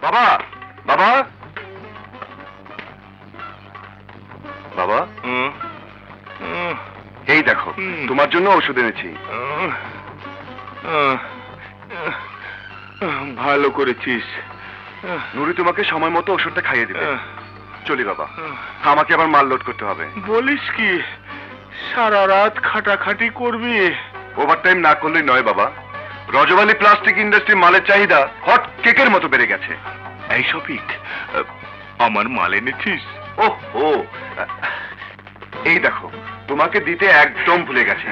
বাবা বাবা বাবা, এই দেখো তোমার জন্য ওষুধ এনেছি। ভালো করেছিস। নুরি তোমাকে সময় মতো ওষুধটা খাইয়ে দিবে। চলি বাবা, আমাকে আবার মাল লোড করতে হবে। বলিস কি, সারা রাত খাটাখাটি করবি? ওভারটাইম না করলেই নয় বাবা, রজবালি প্লাস্টিক ইন্ডাস্ট্রি মালের চাহিদা হট কেকের মতো বেড়ে গেছে। এই শফিক, আমার মাল এনেছিস? ও এই দেখো, তোমাকে দিতে একদম ভুলে গেছে।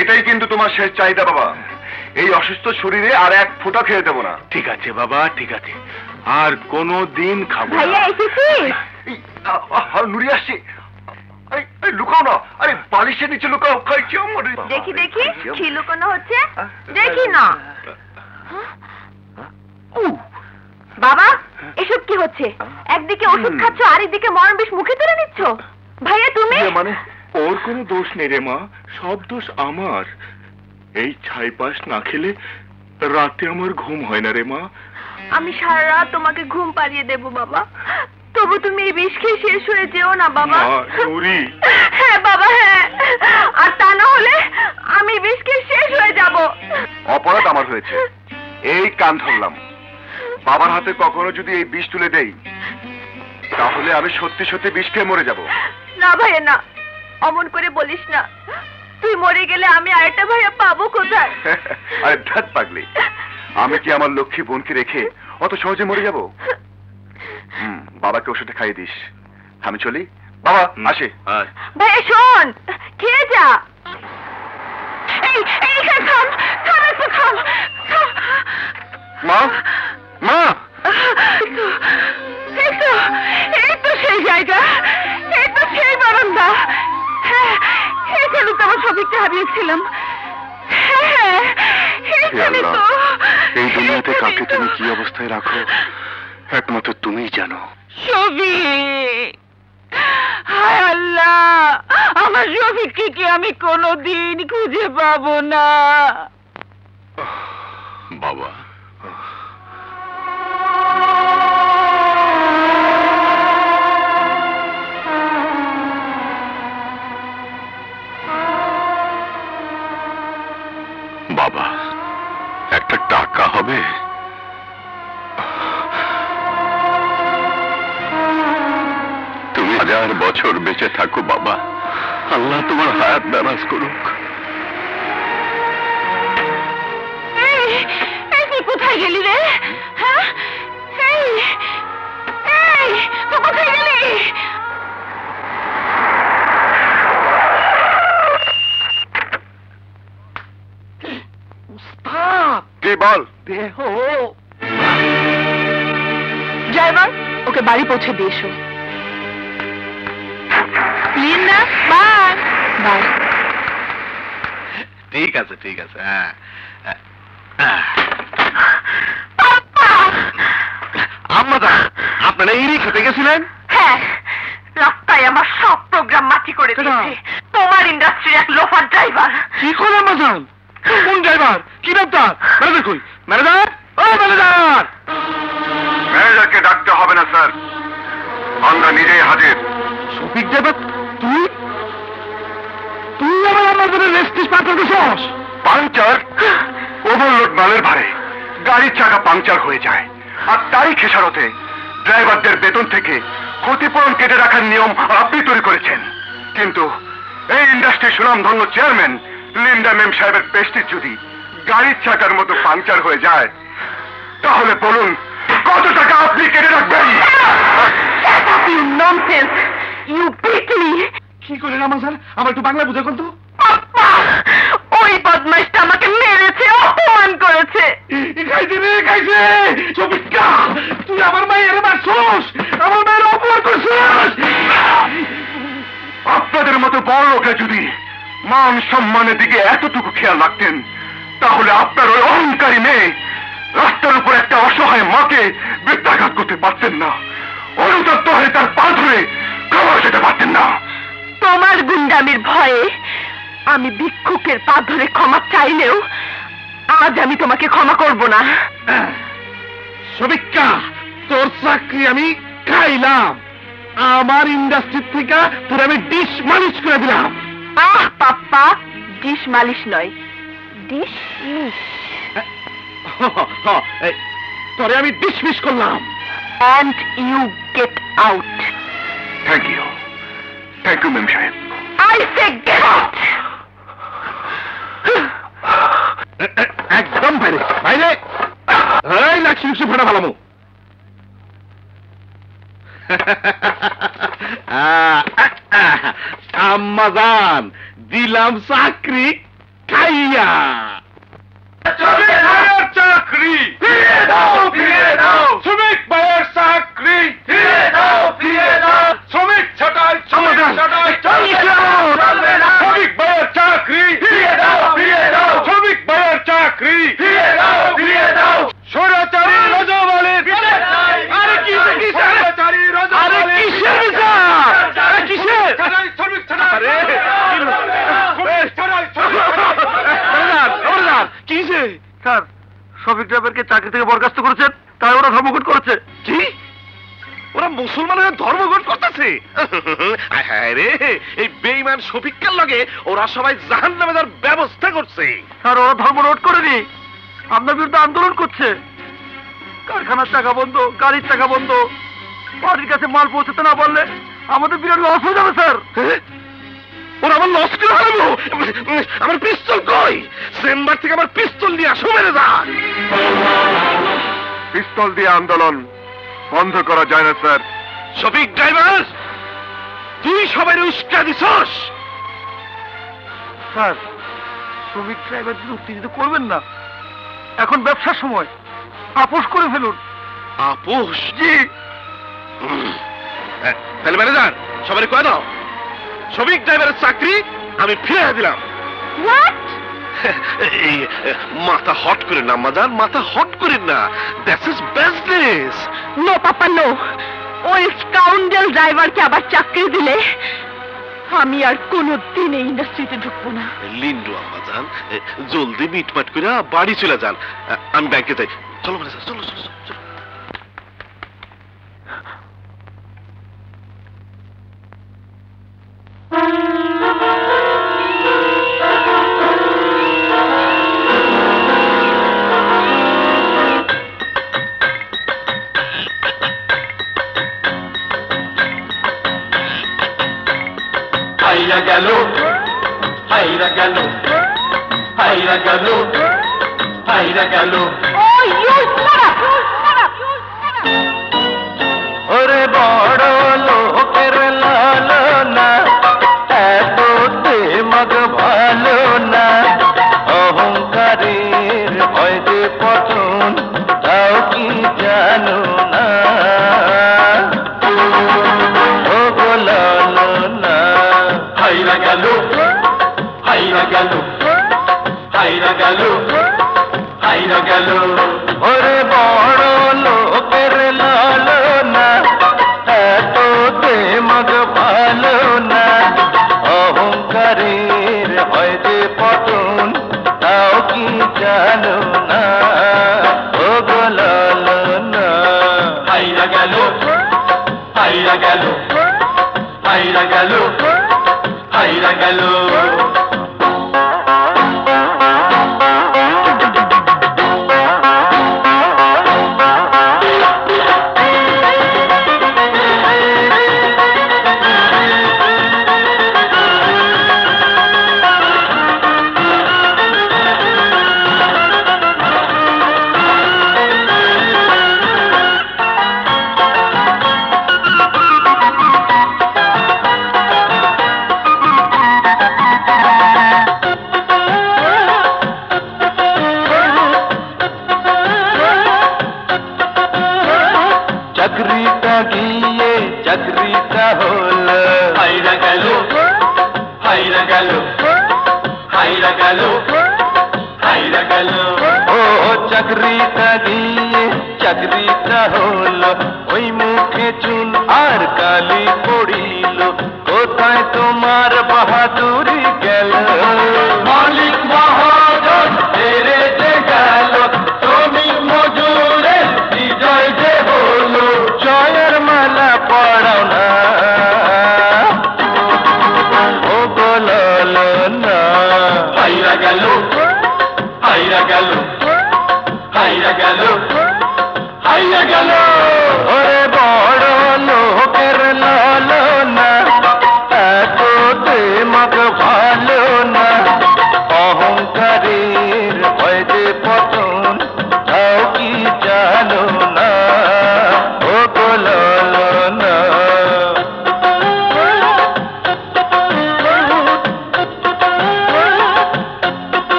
এটাই কিন্তু তোমার শেষ চাহিদা বাবা। এই অসুস্থ শরীরে আর এক ফোঁটা খেয়ে দেবো না। ঠিক আছে বাবা, ঠিক আছে, আর কোনো দিন খাবো না। নুরি আসছে, লুকাও না। আরে বালিশের নিচে লুকাও। দেখি দেখি কি লুকানো হচ্ছে, দেখি না। বাবা, এসব কি হচ্ছে? একদিকে ওষুধ খাচ্ছ আর একদিকে মরণ বিষ মুখে তুলে নিচ্ছ। ভাইয়া তুমি? মানে ওর কোনো দোষ নেই রে মা, সব দোষ আমার। এই ছাই পাশ না খেলে রাতে আমার ঘুম হয় না রে মা। আমি সারা রাত তোমাকে ঘুম পাড়িয়ে দেব বাবা, তবু তুমি এই বিষ খেয়ে শেষ হয়ে যেও না বাবা। নুরি। হ্যাঁ বাবা, হ্যাঁ, আর তা না হলে আমি বিষ খেয়ে শেষ হয়ে যাব। অপরাধ আমার হয়েছে, এই কান ধরলাম। বাবার হাতে কখনো যদি এই বিষ তুলে দেই, তাহলে আমি সত্যি সত্যি বিষ খেয়ে মরে যাব। না ভাইয়া না, অমন করে বলিস না। তুই মরে গেলে আমি আরেকটা ভাইয়া পাবো কোথায়? আরে ধ্যাত পাগলি, আমি কি আমার লক্ষ্মী বোনকে রেখে অত সহজে মরে যাব? বাবাকে ওষুধটা খাইয়ে দিস। আমি চলি বাবা, আসে। ভাইয়া শোন, খেয়ে যা। এই থাম থাম, একটু থাম। মা মা, এই তো সেই জায়গা, এই তো সেই বারান্দা। হ্যাঁ, এখানে তো আমার সবিকটা হারিয়েছিলাম। হ্যাঁ, এখানে তো। এই দুনিয়াতে কাকে তুমি কি অবস্থায় রাখো একমাত্র তুমিই জানো। শফিক, হায় আল্লাহ, আমার শফিককে কি আমি কোনোদিন খুঁজে পাবো না? বাবা, বাবা, একটা টাকা হবে? তুমি 1000 বছর বেঁচে থাকো বাবা, আল্লাহ তোমার হায়াত দারাজ করুক। তুই কোথায় গেলি রে? হ্যাঁ, তুই কোথায় গেলি? কি বল? দেহ ড্রাইভার, ওকে বাড়ি পৌঁছে দিয়ে এসো। Linda, bye bye. ঠিক আছে, ঠিক আছে। হ্যাঁ, আম্মা, আপনারা ইরি খেতে গেছিলেন? হ্যাঁ, রাস্তায় আমার সব প্রোগ্রাম মাটি করে দিয়েছে তোমার ইন্ডাস্ট্রির এক লোফার ড্রাইভার। কি করে আম্মা? কোন ড্রাইভার? কি ব্যাপার? ম্যানেজার কই? ম্যানেজার, ও ম্যানেজার! ম্যানেজারকে ডাকতে হবে না স্যার, আমরা নিজেই হাজির। শফিক ড্রাইভার, তুই তুই আমার জন্য রেস্টিস পাঠাতে দিছস? পাংচার? ওভারলোড মালের ভারে গাড়ির চাকা পাংচার হয়ে যায়, আর তারই খেসারতে ড্রাইভারদের বেতন থেকে ক্ষতিপূরণ কেটে রাখার নিয়ম আপনি তৈরি করেছেন। কিন্তু এই ইন্ডাস্ট্রির সুনামধন্য চেয়ারম্যান লিন্ডা মেম সাহেবের পেস্টিজ যদি গাড়ির চাকার মতো পাংচার হয়ে যায়, তাহলে বলুন কত টাকা আপনি কেটে রাখবেন? কি করে রামাজান? আমার একটু বাংলা বুঝে কোন তো? ওই বদমাইশটা আমাকে মেরেছে, অপমান করেছে। খাইছে রে, খাইছে। শফিকা, তুই আমার মায়ের মারছস, আমার মায়ের অপমান করছস। আপনাদের মতো বড় লোকেরা যদি মান সম্মানের দিকে এতটুকু খেয়াল রাখতেন, তাহলে আপনার ওই অহংকারী মেয়ে রাস্তার উপর একটা অসহায় মাকে বৃত্তাঘাত করতে পারতেন না, অনুতপ্ত হয়ে তার পা ধরে ক্ষমা যেতে পারতেন না। তোমার গুন্ডামির ভয়ে আমি ভিক্ষুকের পা ধরে ক্ষমা চাইলেও আজ আমি তোমাকে ক্ষমা করব না। সবিক্কা, তোর চাকরি আমি খাইলাম, আমার ইন্ডাস্ট্রি থেকে তোর আমি ডিশ মালিশ করে দিলাম। আহ পাপ্পা, ডিশ মালিশ নয়, ডিশ মিশ। তোরে আমি ডিসমিস করলাম। And you get out. Thank you ma'am সাহেব। I say get out. একদম বাইরে বাইরে। এই লাক্সি লুক্সি ফাটা ভালামু। আম্মাজান, দিলাম চাকরি খাইয়া। চাকরি ফিরিয়ে দাও, ফিরিয়ে দাও। শ্রমিক ভাইয়ের চাকরি ফিরিয়ে দাও, ফিরিয়ে দাও। শ্রমিক ছাঁটাই, শ্রমিক ছাঁটাই চলবে না। শ্রমিক ভাইয়ের চাকরি ফিরিয়ে দাও, ফিরিয়ে দাও। শ্রমিক ভাইয়ের চাকরি ফিরিয়ে দাও, ফিরিয়ে দাও। স্বৈরাচারী রজওয়ালের বিচার চাই। আরে কিসের বিচার? স্বৈরাচারী রজওয়ালের, আরে কিসের বিচার? আরে কিসের? শ্রমিক ছাঁটাই, আরে শ্রমিক ছাঁটাই, খবরদার। কিসে? স্যার, শফিক ড্রাইভারকে চাকরি থেকে বরখাস্ত করেছেন, তাই ওরা ধর্মঘট করেছে। কি? ওরা মুসলমানের ধর্মঘট করতেছে? রে, এই বেঈমান শফিকের লগে ওরা সবাই জাহান্নামে যাওয়ার ব্যবস্থা করছে। স্যার, ওরা ধর্মঘট করেনি, আপনার বিরুদ্ধে আন্দোলন করছে। কারখানার টাকা বন্ধ, গাড়ির টাকা বন্ধ, বাড়ির কাছে মাল পৌঁছতে না পারলে আমাদের বিরাট লস হয়ে যাবে স্যার। ওরা আমার লস করে হারাবো। আমার পিস্তল কই? চেম্বার থেকে আমার পিস্তল নিয়ে আসো, মেরে যান। পিস্তল দিয়ে আন্দোলন বন্ধ করা যায় না স্যার। শফিক ড্রাইভার, তুই সবাই উস্কা দিছস। স্যার, শ্রমিক ড্রাইভারদের উত্তেজিত করবেন না, এখন ব্যবসার সময়, আপোষ করে ফেলুন। আপোষ? জি। তাহলে মেরে যান, সবাই কয়ে দাও শফিক ড্রাইভারের চাকরি আমি ফিরে দিলাম। What? এই মাথা হট করেন না আম্মাজান, মাথা হট করেন না। That's is business. No, পাপ্পা, no. ওই স্কাউন্ডেল ড্রাইভারকে আবার চাকরি দিলে আমি আর কোনোদিন এই ইন্ডাস্ট্রিতে ঢুকবো না। লিন্ডু আম্মাজান, জলদি মিটমাট করে বাড়ি চলে যান। আমি ব্যাংকে যাই। চলো মানে চলো চলো চলো। হাইরা গেল, হাইরা গেল, হাইরা গেল, হাইরা গেল। Oh, you shut up! ওরে বড় লোকের লালনা, এত দেমাগ ভালো না। অহংকারের ভয় যে পতন, তাও কি জানো না? ও গো লালনা, হাইরা গেল, হাইরা গেল, হাইরা গেল, হাইরা গেল। ওরে বড় লোকের লালনা, এত দেমাগ ভালো না। অহংকারের হয় যে পতন, তাও কি জানো না? ও গো লালনা, হাইরা গেল, হাইরা গেল, হাইরা গেল, হাইরা গেল। চাকরিটা গিয়ে চাকরিটা হল, হাইরা গেল, হাইরা গেল, হাইরা গেল, হাইরা গেল। ও চাকরিটা গিয়ে চাকরিটা হল, ওই মুখে চুন আর কালি পড়িল। কোথায় তোমার বাহাদুরি গেল? মালিক মহাজন হেরে যে গেল, শ্রমিক মজুরের হাইরা গেল হাইরা গেল ওরে বড় লোকের লালনা এত দেমাগ ভালো না অহংকারের হয় যে পতন তাও কি জানো না ও গো লালনা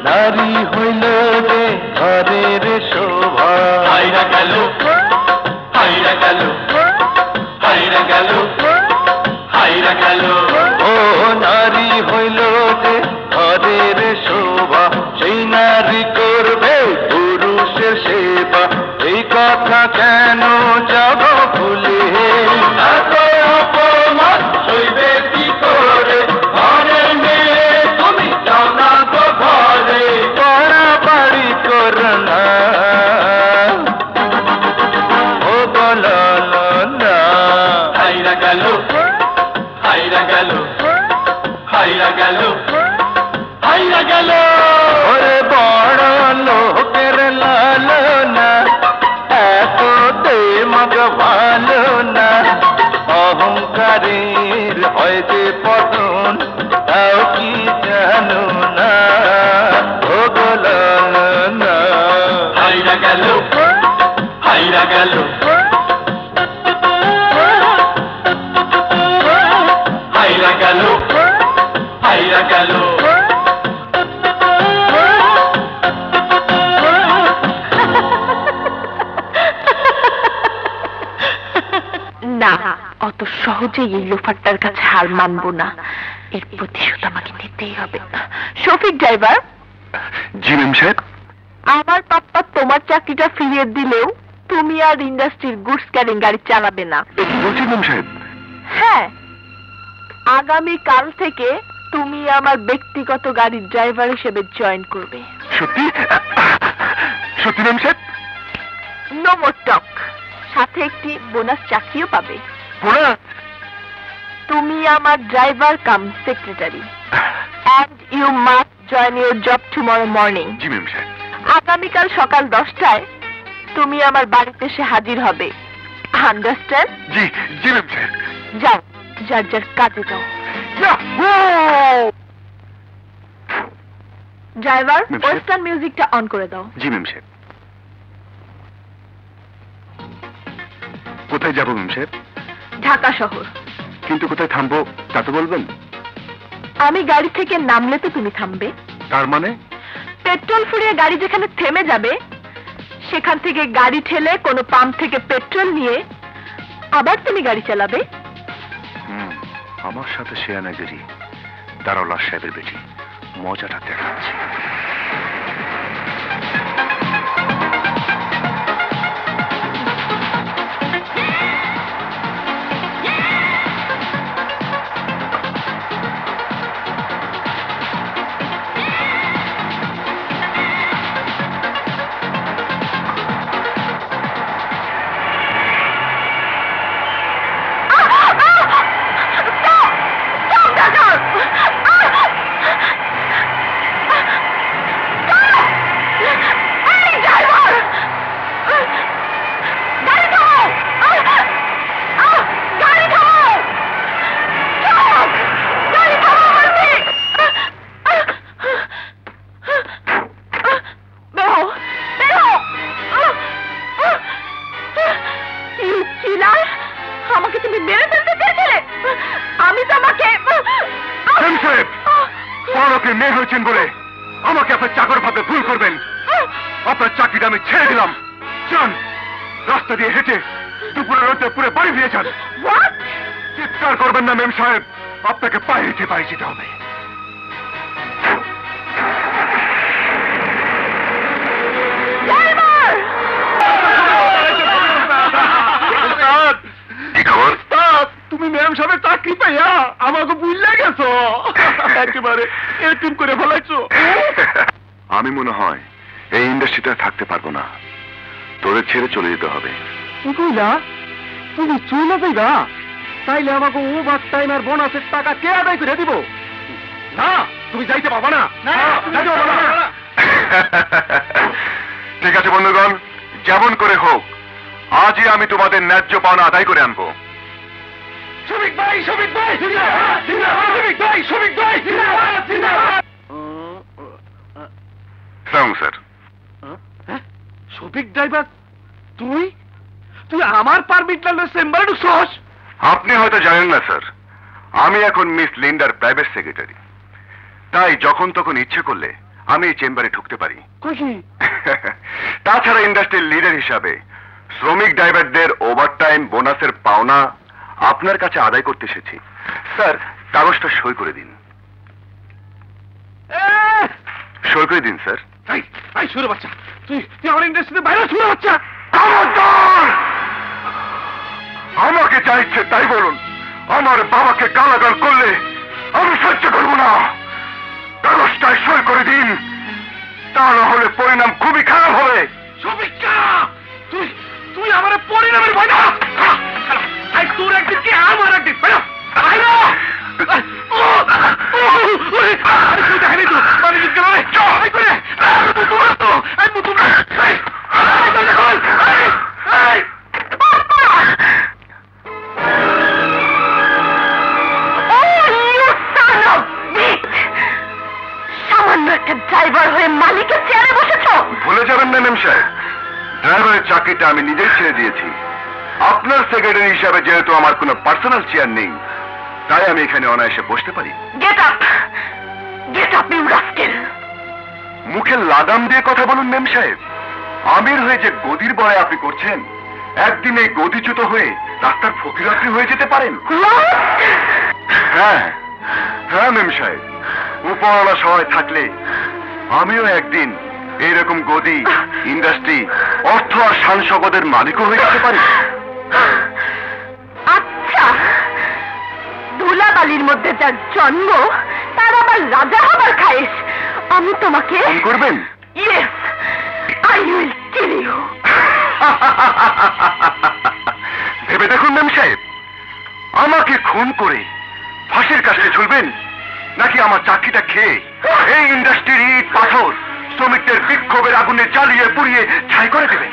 নারী হইল রে ঘরের শোভা হাইরা গেল হাইরা গেল হাইরা গেল হাইরা গেল ও নারী হইল যে ঘরের শোভা সেই নারী করবে পুরুষের সেবা এই কথা কেন যাব ভুলে এত অপমান সইবে কি করে ঘরের মেয়ে তুমি যাও না গো ঘরে বাড়াবাড়ি করো না ও বলো না হাইরা গেল হাইরা গেল হাইরা গেল হাইরা গেল ওরে বড় লোকের লালনা এত দেমাগ ভালো না অহংকারের হয় যে পতন তাও কি জানো না ও গো লালনা হাইরা গেল হাইরা গেল হাইরা গেল হাইরা গেল না, অত সহজেই এই লোফারটার কাছে হার মানবো না। এর প্রতিশোধ আমাকে নিতেই হবে। শফিক ড্রাইভার। জি ম্যাম সাহেব। আমার পাপ্পা তোমার চাকরিটা ফিরিয়ে দিলেও তুমি আর ইন্ডাস্ট্রির গুডস ক্যারিং গাড়ি চালাবে না। বলছি ম্যাম সাহেব। হ্যাঁ, আগামী কাল থেকে তুমি আমার ব্যক্তিগত গাড়ির ড্রাইভার হিসেবে জয়েন করবে। সত্যি সত্যি ম্যাম সাহেব? নো মোর টক। সাথে একটি বোনাস চাকরিও পাবে। বোনাস? তুমি আমার driver come secretary. And you must join your job tomorrow morning. G ma'am সাহেব। আগামীকাল সকাল 10টায় তুমি আমার বাড়িতে এসে হাজির হবে। আন্ডারস্ট্যান্ড? জি জি ম্যাম সাহেব। যাও, যার যার কাজে যাও। ড্রাইভার, ওয়েস্টার্ন মিউজিকটা অন করে দাও। জি ম্যাম সাহেব। কোথায় যাবো ম্যাম সাহেব? ঢাকা শহর। কিন্তু কোথায় থামবো তা তো বলবেন। আমি গাড়ি থেকে নামলে তো তুমি থামবে। তার মানে? পেট্রোল ফুরিয়ে গাড়ি যেখানে থেমে যাবে সেখান থেকে গাড়ি ঠেলে কোনো পাম্প থেকে পেট্রোল নিয়ে আবার তুমি গাড়ি চালাবে। আমার সাথে শেয়ানাগিরি। দারোলা সাহেবের বেটি, মজাটা দেখাচ্ছে। মেয়ে হয়েছেন বলে আমাকে আপনার চাকর ভাবে ভুল করবেন। আপনার চাকরিটা আমি ছেড়ে দিলাম। যান, রাস্তা দিয়ে হেঁটে দুপুরের রোদে পুরে বাড়ি ফিরে যান। চিৎকার করবেন না মেম সাহেব, আপনাকে বাইরে বাড়ি যেতে হবে। আমাকে বুঝলে গেছো একেবারে এরকম করে ফেলাইছো। আমি মনে হয় এই ইন্ডাস্ট্রিতে থাকতে পারবো না, তোরে ছেড়ে চলে যেতে হবে। বুঝলা তুমি চলে যাইবা? তাইলে আমাকে ওভার টাইম আর বোনাসের টাকা কে আদায় করে দিব? না, তুমি যাইতে পারবা না। যাইতে পারবা না। ঠিক আছে বন্ধুগণ, যেমন করে হোক আজই আমি তোমাদের ন্যায্য পাওনা আদায় করে আনবো। শ্রমিক ভাই, শ্রমিক ভাই, শ্রমিক ভাই, শ্রমিক ভাই। স্যার, শফিক ড্রাইভার, তুই তুই আমার পারমিট লাগলে চেম্বারে ঢুকছস? আপনি হয়তো জানেন না স্যার, আমি এখন মিস লিন্ডার প্রাইভেট সেক্রেটারি। তাই যখন তখন ইচ্ছে করলে আমি এই চেম্বারে ঢুকতে পারি। খুশি? তাছাড়া ইন্ডাস্ট্রির লিডার হিসাবে শ্রমিক ড্রাইভারদের ওভারটাইম বোনাসের পাওনা আপনার কাছে আদায় করতে এসেছি। স্যার, কাগজটা সই করে দিন। সই করে দিন স্যার। শুরু বাচ্চা, তুই তুই আমার ইন্ডাস্ট্রিতে বাইরে শুরু বাচ্চা। আমাকে যা ইচ্ছে তাই বলুন, আমার বাবাকে গালাগাল করলে আমি সহ্য করব না। কাগজটায় সই করে দিন, তা না হলে পরিণাম খুবই খারাপ হবে। শফিকা, তুই তুই আমার পরিণামের ভয় না। তোর একদিন কি আমার একদিন সামান্য একটা ড্রাইভার হয়ে মালিকের চেয়ারে বসেছ। ভুলে যাবেন না মেম সাহেব, ড্রাইভারের চাকরিটা আমি নিজেই ছেড়ে দিয়েছি। আপনার সেক্রেটারি হিসাবে যেহেতু আমার কোনো পার্সোনাল চেয়ার নেই, তাই আমি এখানে অনায়াসে বসতে পারি। Get up, get up you rascal. মুখে লাগাম দিয়ে কথা বলুন মেম সাহেব। আমির হয়ে যে গদির বড়াই আপনি করছেন, একদিন এই গদিচ্যুত হয়ে রাস্তার ফকিরাত্রী হয়ে যেতে পারেন। হ্যাঁ হ্যাঁ মেম সাহেব, উপরওয়ালা সহায় থাকলে আমিও একদিন এইরকম গদি, ইন্ডাস্ট্রি, অর্থ আর শান শকতের মালিকও হয়ে যেতে পারি। আচ্ছা, ধুলাবালির মধ্যে যার জন্ম তার আবার রাজা হবার খায়েশ। আমি তোমাকে ফোন করবেন? Yes, I will kill you. ভেবে দেখুন মেম সাহেব, আমাকে খুন করে ফাঁসির কাছে ঝুলবেন, নাকি আমার চাকরিটা খেয়ে এই ইন্ডাস্ট্রির ইট পাথর শ্রমিকদের বিক্ষোভের আগুনে জ্বালিয়ে পুড়িয়ে ছাই করে দেবেন?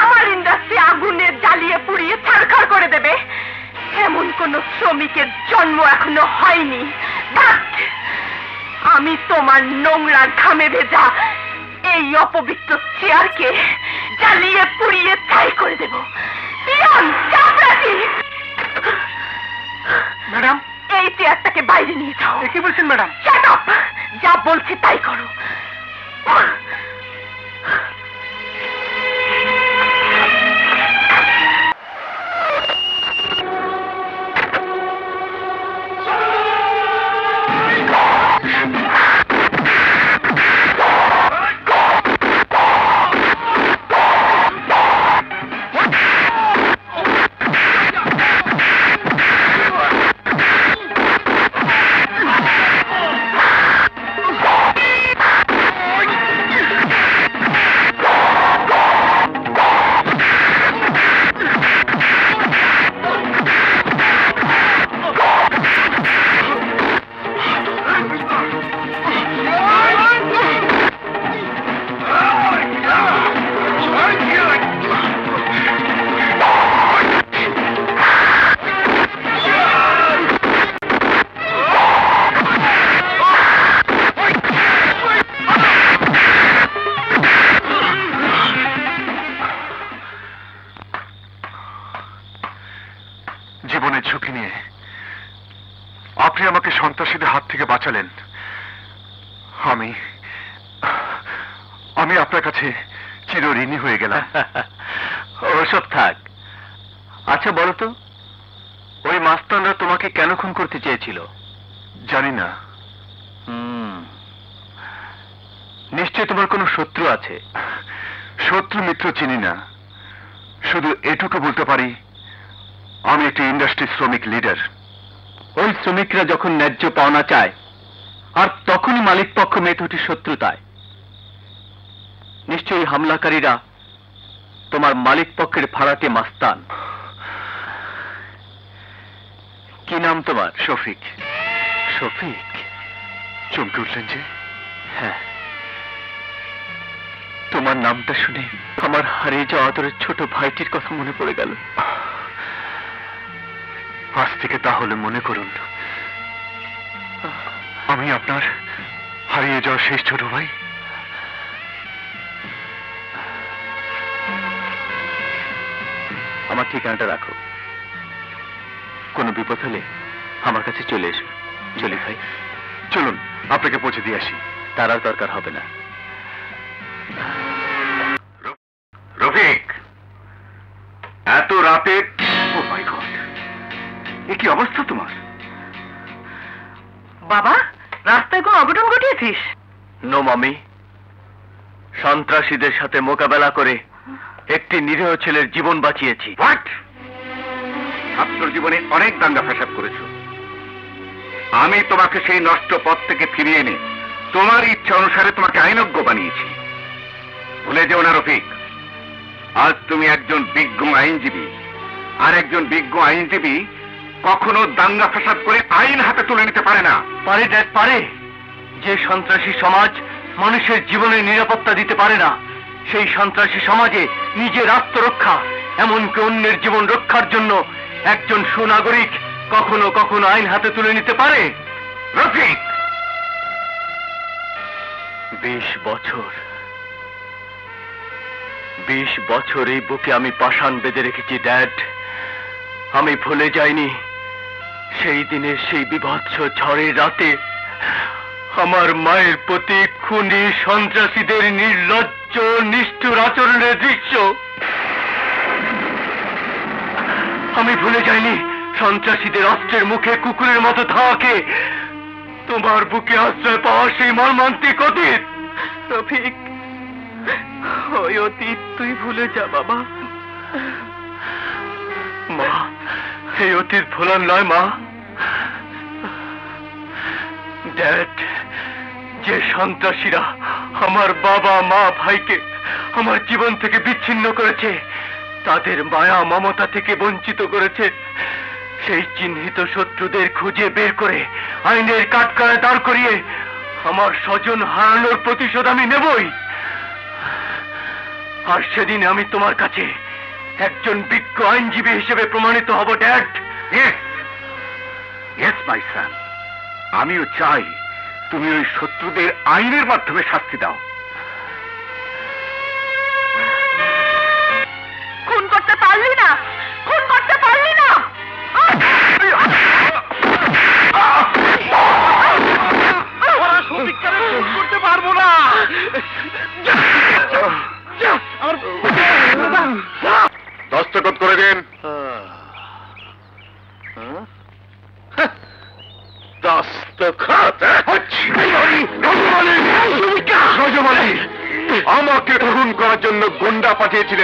আমার ইন্ডাস্ট্রি আগুনে জ্বালিয়ে পুড়িয়ে ছারখার করে দেবে এমন কোন শ্রমিকের জন্ম এখনো হয়নি। বাট আমি তোমার নোংরা ঘামে ভেজা এই অপবিত্র চেয়ারকে জ্বালিয়ে পুড়িয়ে ছাই করে দেব। ম্যাডাম, এই চেয়ারটাকে বাইরে নিয়ে যাও। কি বলছেন ম্যাডাম? শাট আপ, যা বলছি তাই করো। জীবনের ঝুঁকি নিয়ে আপনি আমাকে সন্ত্রাসীদের হাত থেকে বাঁচালেন। আমি আমি আপনার কাছে চিরঋণী হয়ে গেলাম। ওসব থাক। আচ্ছা বলো তো, ওই মাস্তানরা তোমাকে কেন খুন করতে চেয়েছিল? জানি না। নিশ্চয় তোমার কোনো শত্রু আছে। শত্রু মিত্র চিনি না, শুধু এটুকু বলতে পারি আমি একটি ইন্ডাস্ট্রি শ্রমিক লিডার। ওই শ্রমিকরা যখন ন্যায্য পাওনা চায় আর তখনই মালিক পক্ষ মেথুটির শত্রুতায়। নিশ্চয়ই হামলাকারীরা তোমার মালিক পক্ষের ভাড়াটে মাস্তান। কি নাম তোমার? শফিক। শফিক? চমকে উঠলেন যে? হ্যাঁ, তোমার নামটা শুনে আমার হারিয়ে যাওয়া আদরের ছোট ভাইটির কথা মনে পড়ে গেল। আজ থেকে তাহলে মনে করুন আমি আপনার হারিয়ে যাওয়া শেষ ছোট ভাই। আমার ঠিকানাটা রাখো, কোনো বিপদ হলে আমার কাছে চলে এসো। চলি ভাই। চলুন আপনাকে পৌঁছে দিয়ে আসি। তার আর দরকার হবে না। রফিক, এত রাতে? ও মাই গড, এ কি অবস্থা তোমার? বাবা, রাস্তায় কোনো অঘটন ঘটিয়েছিস? নো মামি, সন্ত্রাসীদের সাথে মোকাবেলা করে একটি নিরীহ ছেলের জীবন বাঁচিয়েছি। হোয়াট? ছাত্র জীবনে অনেক দাঙ্গা ফ্যাসাদ করেছ। আমি তোমাকে সেই নষ্ট পথ থেকে ফিরিয়ে এনে তোমার ইচ্ছা অনুসারে তোমাকে আইনজ্ঞ বানিয়েছি। ভুলে যেও না রফিক, আজ তুমি একজন বিজ্ঞ আইনজীবী, আর একজন বিজ্ঞ আইনজীবী কখনো দাঙ্গা ফ্যাসাদ করে আইন হাতে তুলে নিতে পারে না। পারে ড্যাড, পারে। যে সন্ত্রাসী সমাজ মানুষের জীবনের নিরাপত্তা দিতে পারে না, সেই সন্ত্রাসী সমাজে নিজের আত্মরক্ষা এমনকি অন্যের জীবন রক্ষার জন্য একজন সুনাগরিক কখনো কখনো আইন হাতে তুলে নিতে পারে। রফিক, 20 বছর 20 বছর এই বুকে আমি পাষাণ বেঁধে রেখেছি ড্যাড। আমি ভুলে যাইনি সেই দিনের সেই বিভৎস ঝড়ের রাতে আমার মায়ের প্রতি খুনি সন্ত্রাসীদের নির্লজ্জ নিষ্ঠুর আচরণের দৃশ্য। আমি ভুলে যাইনি সন্ত্রাসীদের অস্ত্রের মুখে কুকুরের মতো ধাওয়াকে তোমার বুকে আশ্রয় পাওয়া সেই মর্মান্তিক অতীত। রফিক, ওই অতীত তুই ভুলে যা বাবা। মা, এই অতীত ভোলার নয় মা। ড্যাড, যে সন্ত্রাসীরা আমার বাবা মা ভাইকে আমার জীবন থেকে বিচ্ছিন্ন করেছে, তাদের মায়া মমতা থেকে বঞ্চিত করেছে, সেই চিহ্নিত শত্রুদের খুঁজে বের করে আইনের কাঠগড়ায় দাঁড় করিয়ে আমার স্বজন হারানোর প্রতিশোধ আমি নেবই। আর সেদিন আমি তোমার কাছে একজন বিজ্ঞ আইনজীবী হিসেবে প্রমাণিত হব ড্যাড। ইয়েস মাই সন, আমিও চাই তুমি ওই শত্রুদের আইনের মাধ্যমে শাস্তি দাও। খুন করতে পারলি না, খুন করতে পারলি না। করতে পারবো না। দস্তখত করে দিন। আমাকে খুন করার জন্য গুন্ডা পাঠিয়েছিলে?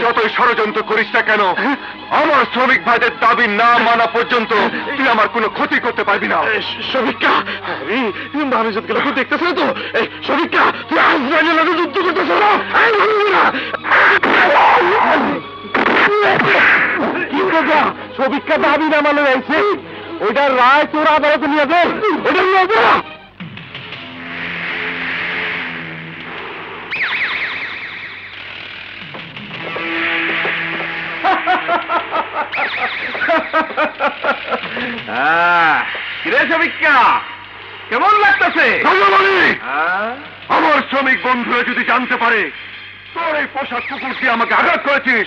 যতই ষড়যন্ত্র করিস না কেন, আমার শ্রমিক ভাইদের দাবি না মানা পর্যন্ত তুই আমার কোনো ক্ষতি করতে পারবি না। শ্রমিকা, মানুষের দেখতেছ তো? শ্রমিকা, তুই আজরাইলের লগে যুদ্ধ করতেছ না? কি কথা? শ্রমিকা দাবি না মানে রয়েছে, ওইটার রায় তোর আদালতে নিয়ে দে। ওইটা নিয়ে যা। কেমন লাগতেছে? আমার শ্রমিক বন্ধুরা যদি জানতে পারে তোর এই পোশাক কুকুর দিয়ে আমাকে আঘাত করেছিস,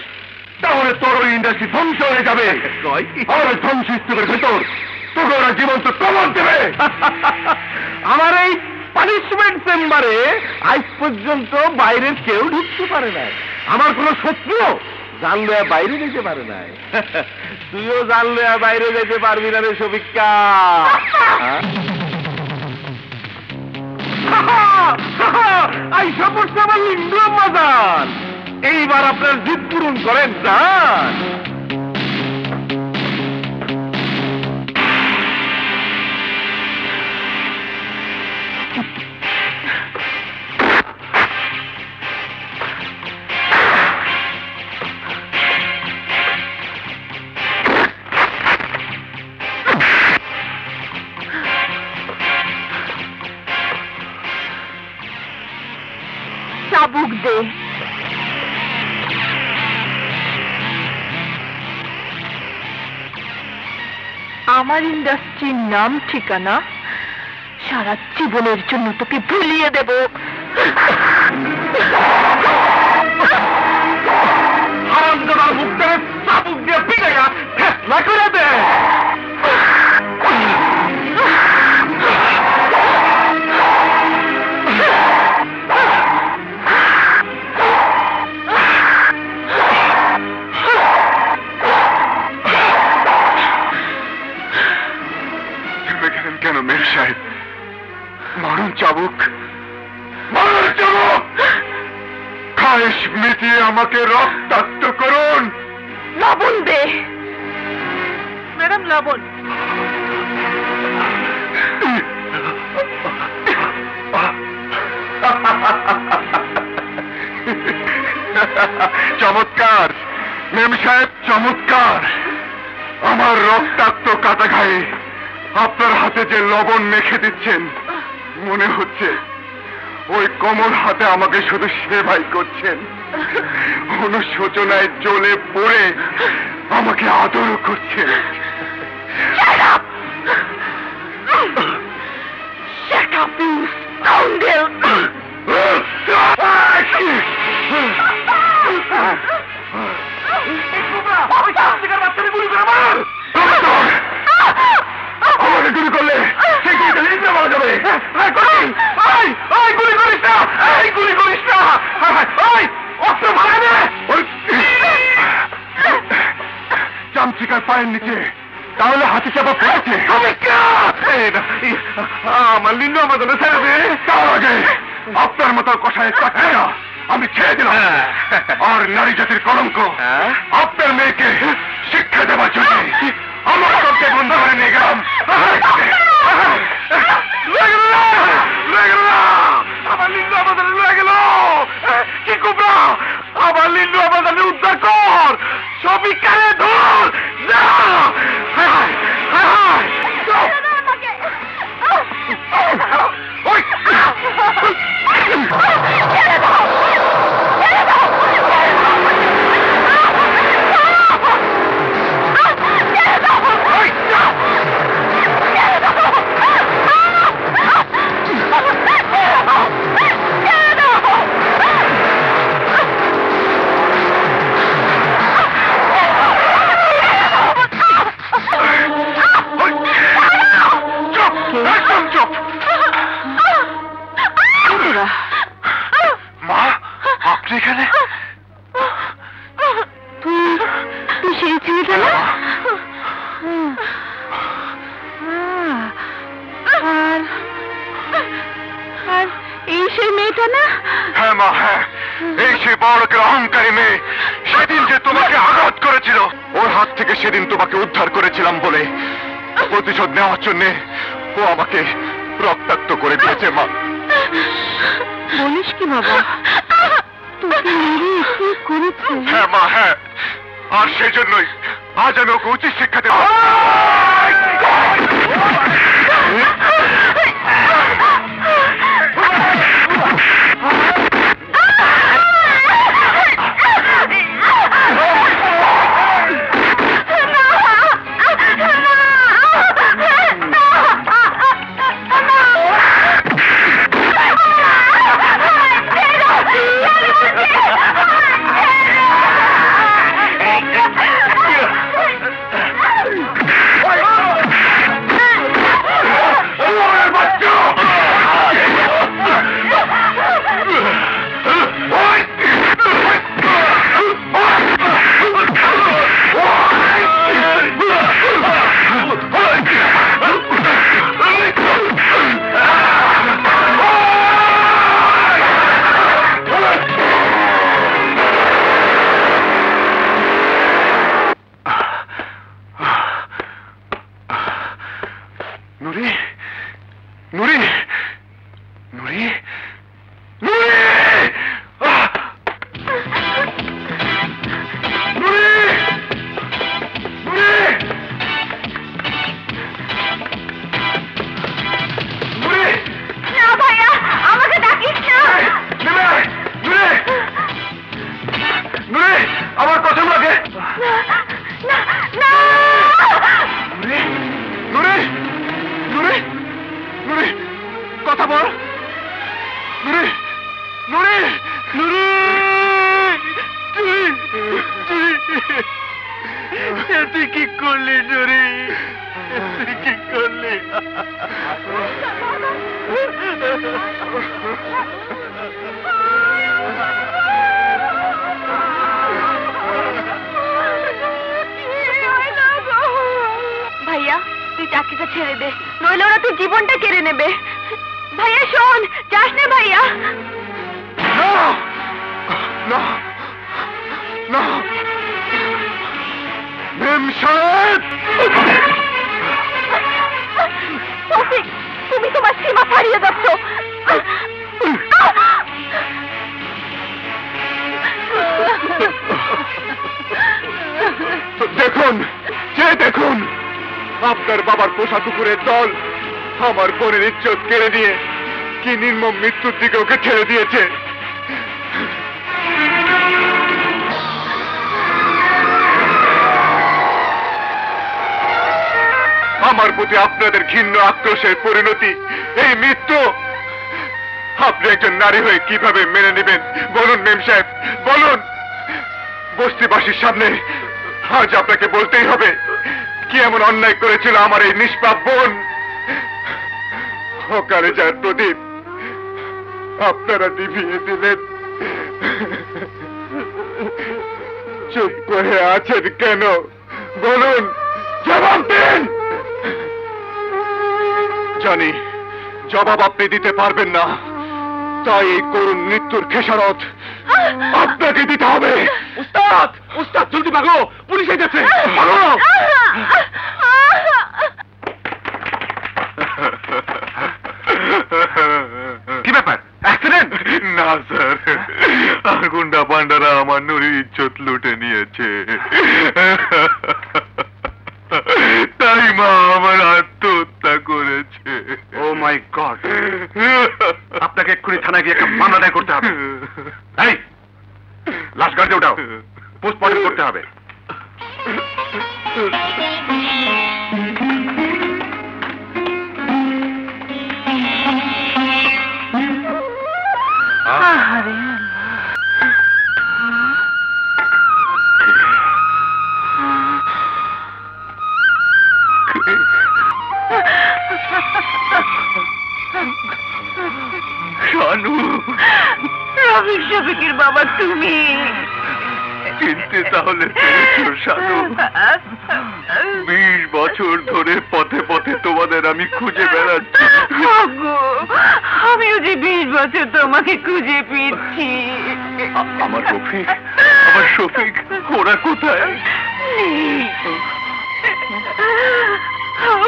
তাহলে তোর ওই ইন্ডাস্ট্রি ধ্বংস হয়ে যাবে। আর ধ্বংস স্তূপের ভেতর তোকে ওরা জীবন্ত কবর দেবে। আমার এই পানিশমেন্ট চেম্বারে আজ পর্যন্ত বাইরের কেউ ঢুকতে পারে না। আমার কোনো শত্রু জানলে বাইরে যেতে পারে না। তুইও জানলে বাইরে যেতে পারবি না রে শফিকা। আইসা পড়ছে আমার লিঙ্গ মাদান। এইবার আপনার জিদ পূরণ করেন যান। চাবুক দে। আমার ইন্ডাস্ট্রির নাম ঠিকানা সারা জীবনের জন্য তোকে ভুলিয়ে দেব। হারামজাদার মুখটা চাবুক দিয়ে পিটাইয়া ফেসলা করে দে। কেন মের সাহেব? মারুন চাবুক, মারুন চাবুক, খায়েশ মিটিয়ে আমাকে রক্তাক্ত করুন। লবণ দে। ম্যাডাম লবণ। চমৎকার মেম সাহেব, চমৎকার। আমার রক্তাক্ত কাটা ঘায়ে আপনার হাতে যে লবণ মেখে দিচ্ছেন, মনে হচ্ছে ওই কোমল হাতে আমাকে শুধু সেবাই করছেন, অনুশোচনায় জ্বলে পড়ে আমাকে আদর করছেন। আমাকে গুলি করলে মারা যাবে। গুলি করিস না, গুলি করিস না, অস্ত্র ভাড়া দে। চামচিকার পায়ের নিচে তাহলে হাতে চাপা পড়েছে। আমার লিন্ডু আমাদের ছেড়ে দে। তার আগে আপনার মতো কষায় চাকরিটা আমি ছেড়ে দিলাম। আর নারী জাতির কলঙ্ক আপনার মেয়েকে শিক্ষা দেওয়ার জন্য আমার সবকে বন্ধ করে নিয়ে গেলাম। আমার লিন্ডু আমাদের লয়ে গেল। কি কুবরা, আমার লিন্ডু আমাদের উদ্ধার কর। ছবি কানে ধর। মা, আপনি এখানে? তুই সেই ছেলেটা না? আর এই সেই মেয়েটা না? হ্যাঁ মা, হ্যাঁ, এই সেই বড় লোকের অহংকারী মেয়ে। সেদিন যে তোমাকে আঘাত করেছিল, ওর হাত থেকে সেদিন তোমাকে উদ্ধার করেছিলাম বলে প্রতিশোধ নেওয়ার জন্য ও আমাকে রক্তাক্ত করে দিয়েছে। মা, বলিস কি বাবা? তোকে মেরে কি করেছে? হ্যাঁ মা, হ্যাঁ, আর সেজন্যই আজ আমি ওকে উচিত শিক্ষা দেব। কথা বল। নুরি, নুরি, নুরি, তুই কি করলি নুরি? তুই কি করলি? ভাইয়া তুই চাকরিটা ছেড়ে দে, নইলে ওরা তুই জীবনটা কেড়ে নেবে। ভাইয়া শোন, যাস না ভাইয়া। না, না, মেম সাহেব, শফিক, তুমি তোমার সীমা ছাড়িয়ে যাচ্ছ। দেখুন, যে দেখুন, আপনার বাবার পোষা কুকুরের দল আমার বোনের ইজ্জত কেড়ে নিয়ে কি নির্মম মৃত্যুর দিকে ওকে ঠেলে দিয়েছে। আমার প্রতি আপনাদের ঘৃণ্য আক্রোশের পরিণতি এই মৃত্যু। আপনি একজন নারী হয়ে কিভাবে মেনে নেবেন বলুন মেম সাহেব, বলুন। বস্তিবাসীর সামনে আজ আপনাকে বলতেই হবে কি এমন অন্যায় করেছিল আমার এই নিষ্পাপ বোন। অকালে যার প্রদীপ আপনারা নিভিয়ে দিলেন। চুপ করে আছেন কেন বলুন, জবাব দিন। জানি জবাব আপনি দিতে পারবেন না, তাই এই করুণ মৃত্যুর খেসারত আপনাকে দিতে হবে। উস্তাদ, উস্তাদ জলদি ভাগো, পুলিশ এসেছে, ভাগো। কি ব্যাপার, অ্যাক্সিডেন্ট? না স্যার, গুন্ডা পান্ডারা আমার নুরির ইজ্জত লুটে নিয়েছে, তাই মা আমার আত্মহত্যা করেছে। ও মাই গড, আপনাকে এক্ষুনি থানায় গিয়ে একটা মামলা দায়ের করতে হবে। এই লাশ গাড়িতে উঠাও, পোস্টমর্টম করতে হবে। শানু, রফিক শফিকের বাবা তুমি? চিনতে তাহলে পেরেছো শানু? 20 বছর ধরে পথে পথে তোমাদের আমি খুঁজে বেড়াচ্ছি। আমিও যে 20 বছর তোমাকে খুঁজে পেয়েছি। আমার রফিক, আমার শফিক, ওরা কোথায়?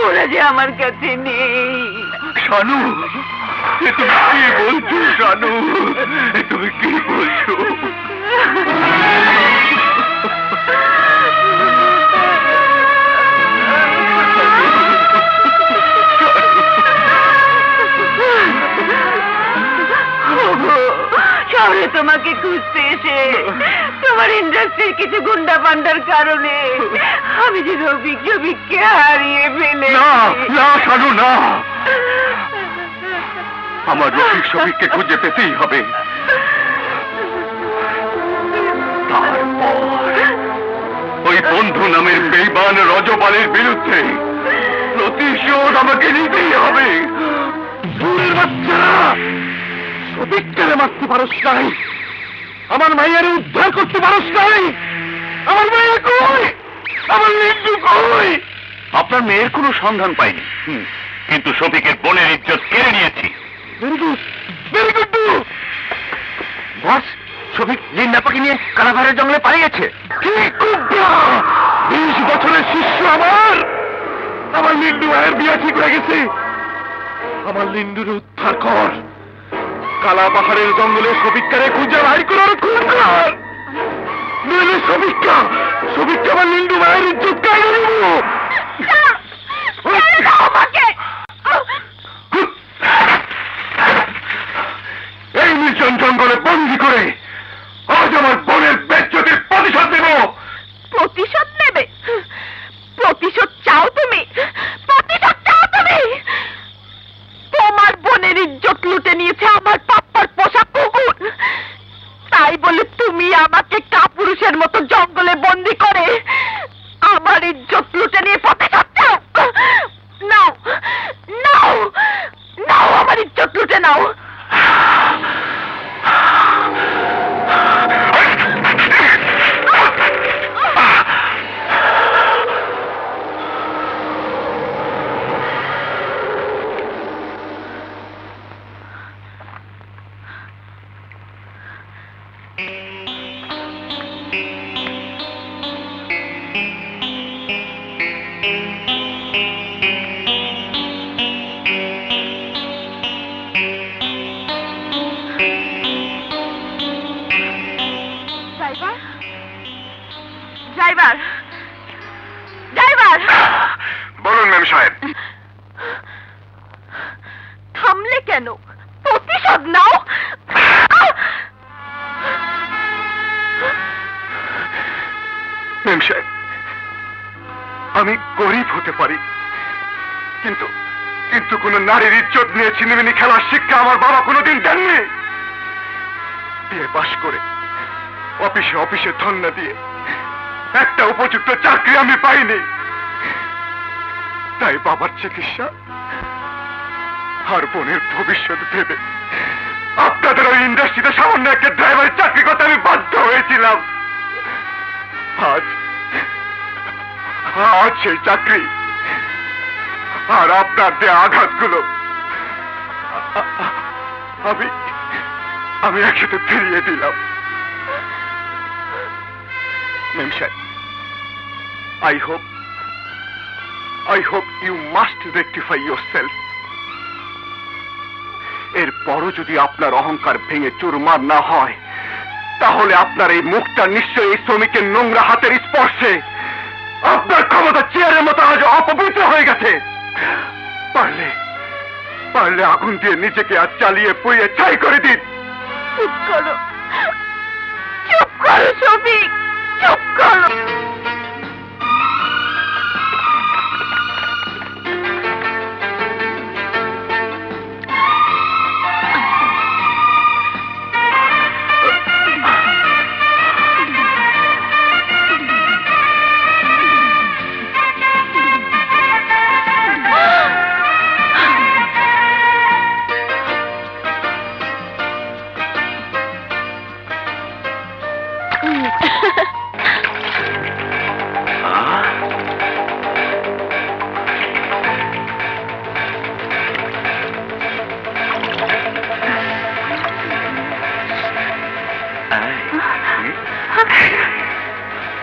ওরা যে আমার কাছে নেই। শানু, এ তুমি কি বলছো শানু? এ তুমি কি বলছো? শহরে তোমাকে খুঁজতে এসে তোমার ইন্ডাস্ট্রির কিছু গুন্ডা পান্ডার কারণে আমি যে রফিক শফিককে হারিয়ে ফেলে। না না শানু, না, আমার রফিক শফিককে খুঁজে পেতেই হবে। তারপর ওই বন্ধু নামের বেঈমান রজপালের বিরুদ্ধে প্রতিশোধ আমাকে নিতেই হবে। ভুলের বাচ্চারা, শফিককে মারতে পারস নাই, আমার মায়ের উদ্ধার করতে পারস নাই। আমার মেয়ে কই? আমার লিন্ডু কই? আপনার মেয়ের কোনো সন্ধান পাইনি, কিন্তু শফিকের বোনের ইজ্জত কেড়ে নিয়েছি। Very good, very good. Boss, Shafiq লিন্ডাপাকে নিয়ে কারাগারের জঙ্গলে পালিয়েছে। 20 বছরের শিষ্য আমার লিন্ডু ভাইয়ের বিয়ে ঠিক হয়ে গেছে। আমার লিন্ডুর উদ্ধার কর, কালা পাহাড়ের জঙ্গলে শফিককে খুঁজে ভাই করার খুন কর, নইলে শফিককে আমার লিন্ডু ভাইয়ের ইজ্জত কেড়ে নেব। এই নির্জন জঙ্গলে বন্দি করে আজ আমার বোনের বেজ্জতির প্রতিশোধ নেব। প্রতিশোধ নেবে? প্রতিশোধ চাও তুমি? প্রতিশোধ চাও তুমি? তোমার বোনের ইজ্জত তুলে নাও। ড্রাইভার, ড্রাইভার, বলুন মেম সাহেব। থামলে কেন? প্রতিশোধ নাও। মেম সাহেব, আমি গরিব হতে পারি, কিন্তু কিন্তু কোন নারীর ইজ্জত নিয়ে ছিনিমিনি খেলার শিক্ষা আমার বাবা কোনোদিন দেননি। বিয়ে পাশ করে অফিসে অফিসে ধন্যা দিয়ে একটা উপযুক্ত চাকরি আমি পাইনি। তাই বাবার চিকিৎসা আর বোনের ভবিষ্যৎ ভেবে আপনাদের ওই ইন্ডাস্ট্রিতে সামান্য একটা ড্রাইভারের চাকরি করতে আমি বাধ্য হয়েছিলাম। আজ আজ সেই চাকরি আর আপনার দেয়া আঘাতগুলো আমি আমি একসাথে ফিরিয়ে দিলাম। মেম সাহেব, I hope you must rectify yourself. এরপরও যদি আপনার অহংকার ভেঙে চুরমার না হয়, তাহলে আপনার এই মুখটা নিশ্চয়ই এই শ্রমিকের নোংরা হাতের স্পর্শে আপনার ক্ষমতা চেয়ারের মতো আজ অপবিত্র হয়ে গেছে। পারলে পারলে আগুন দিয়ে নিজেকে আজ চালিয়ে পুড়িয়ে ছাই করে দিন। চুপ করো, চুপ করো শফিক, চুপ করো।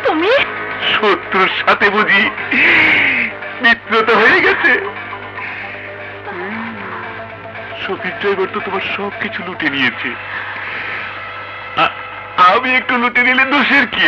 তুমি শত্রুর সাথে বুঝি মিত্রতা হয়ে গেছে? শফিক ড্রাইভার তো তোমার সবকিছু লুটে নিয়েছে, আমি একটু লুটে নিলে দোষের কি?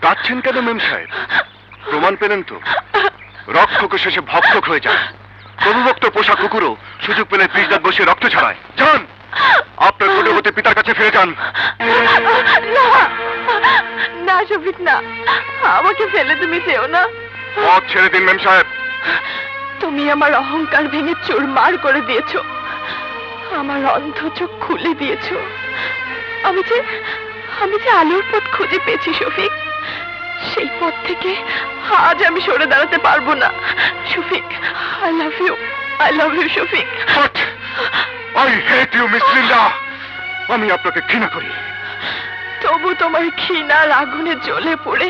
কাঁদছেন কেন মেম সাহেব? প্রমাণ পেলেন তো, রক্ষক শেষে ভক্ষক হয়ে যায়। প্রভুভক্ত পোষা কুকুরও সুযোগ পেলে পিঠ দাঁত বসে রক্ত ছড়ায়। যান, আপনার কোটিপতি পিতার কাছে ফিরে যান। না শফিক, না, আমাকে ফেলে তুমি যেও না। পথ ছেড়ে দিন মেম সাহেব। তুমি আমার অহংকার ভেঙে চুরমার করে দিয়েছো। আমার অন্ধ চোখ খুলে দিয়েছ। আমি যে আলোর পথ খুঁজে পেয়েছি শফিক। সেই পথ থেকে আজ আমি সরে দাঁড়াতে পারবো না Shafiq. I love you Shafiq. I hate you miss Linda. আমি আপনাকে ঘৃণা করি। তবু তোমার ঘৃণার আগুনে জ্বলে পড়ে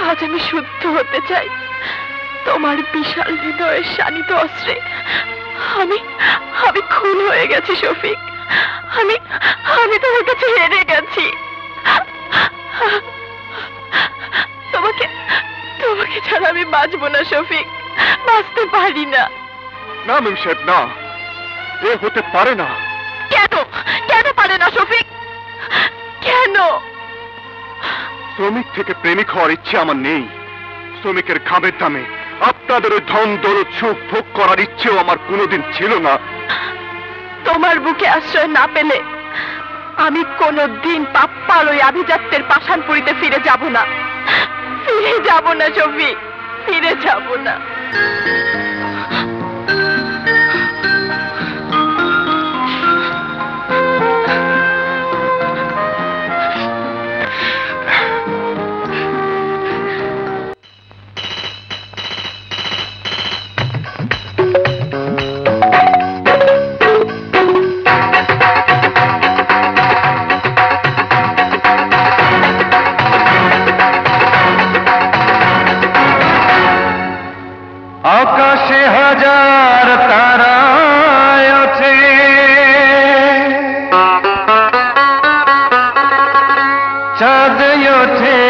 আজ আমি শুদ্ধ হতে চাই। তোমার বিশাল হৃদয়ের শানিত অস্ত্রে আমি খুন হয়ে গেছি শফিক। আমি তোমার কাছে হেরে গেছি। তোমাকে ছাড়া আমি বাঁচবো না শফিক, বাঁচতে পারি না। না মিম সাহেব, না, এ হতে পারে না। কেন পারে না শফিক? কেন? শ্রমিক থেকে প্রেমিক হওয়ার ইচ্ছে আমার নেই। শ্রমিকের ঘামের দামে আপনাদের ওই ধন দৌলত সুখ ভোগ করার ইচ্ছেও আমার কোনোদিন ছিল না। তোমার বুকে আশ্রয় না পেলে আমি কোনোদিন পাপ্পার ওই আভিজাত্যের পাষাণপুরীতে ফিরে যাব না শফিক, ফিরে যাব না। আকাশে হাজার তারা আছে, চাঁদ ওঠে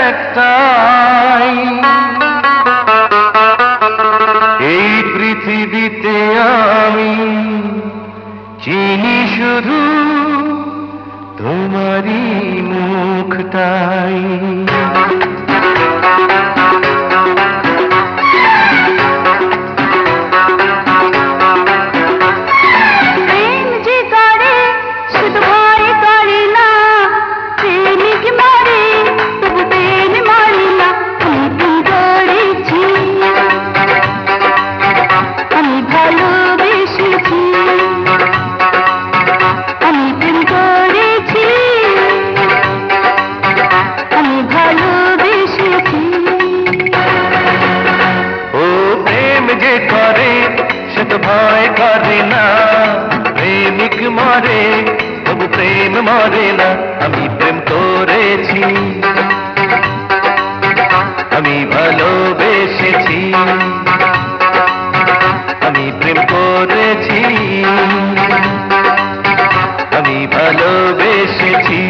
একটাই। এই পৃথিবীতে আমি চিনি শুধু তোমারই মুখটাই। ভয় করে না, প্রেমিক মরে তবু প্রেম মরে না। আমি প্রেম করেছি, আমি ভালোবেসেছি, আমি প্রেম করেছি, আমি ভালোবেসেছি।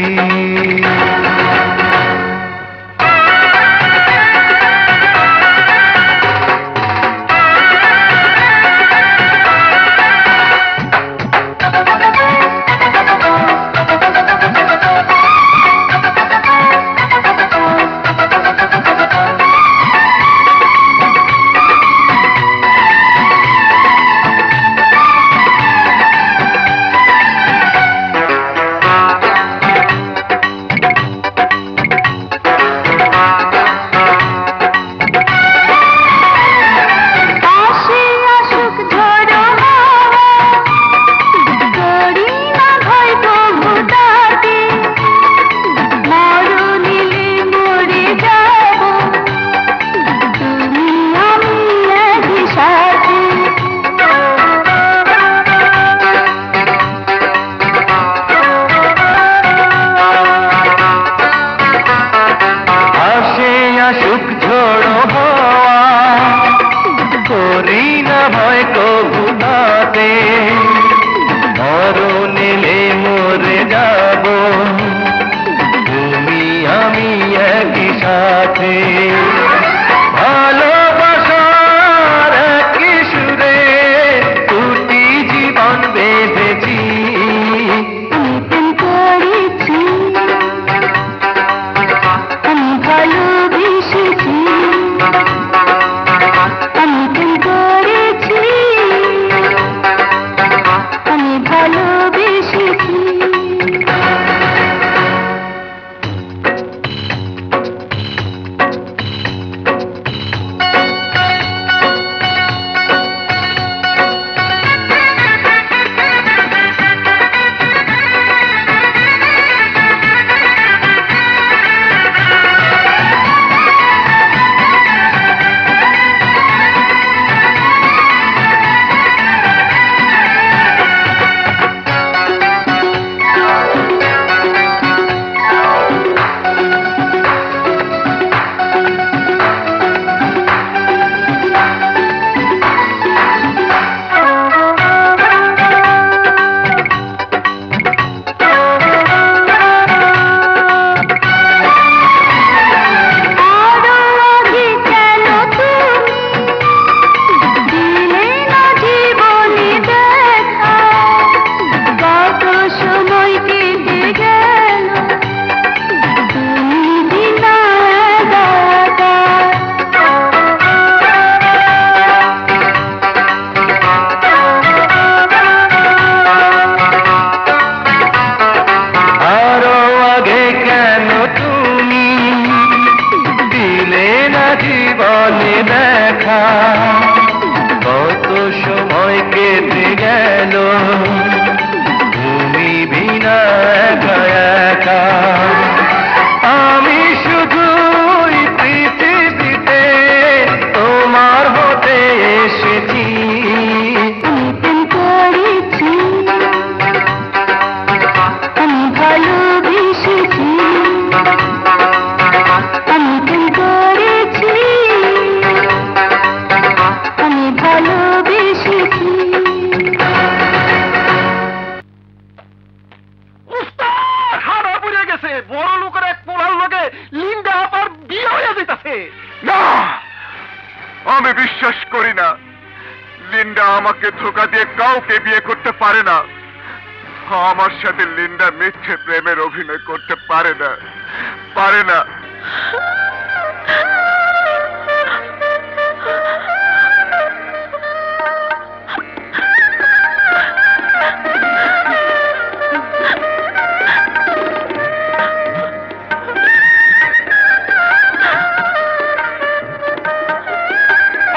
বড় লোকের এক পোলার লগে লিন্ডা আপার বিয়ে হয়ে যাইতাছে। না, আমি বিশ্বাস করি না। লিন্ডা আমাকে ধোকা দিয়ে কাউকে বিয়ে করতে পারে না। আমার সাথে লিন্ডা মিথ্যে প্রেমের অভিনয় করতে পারে না, পারে না।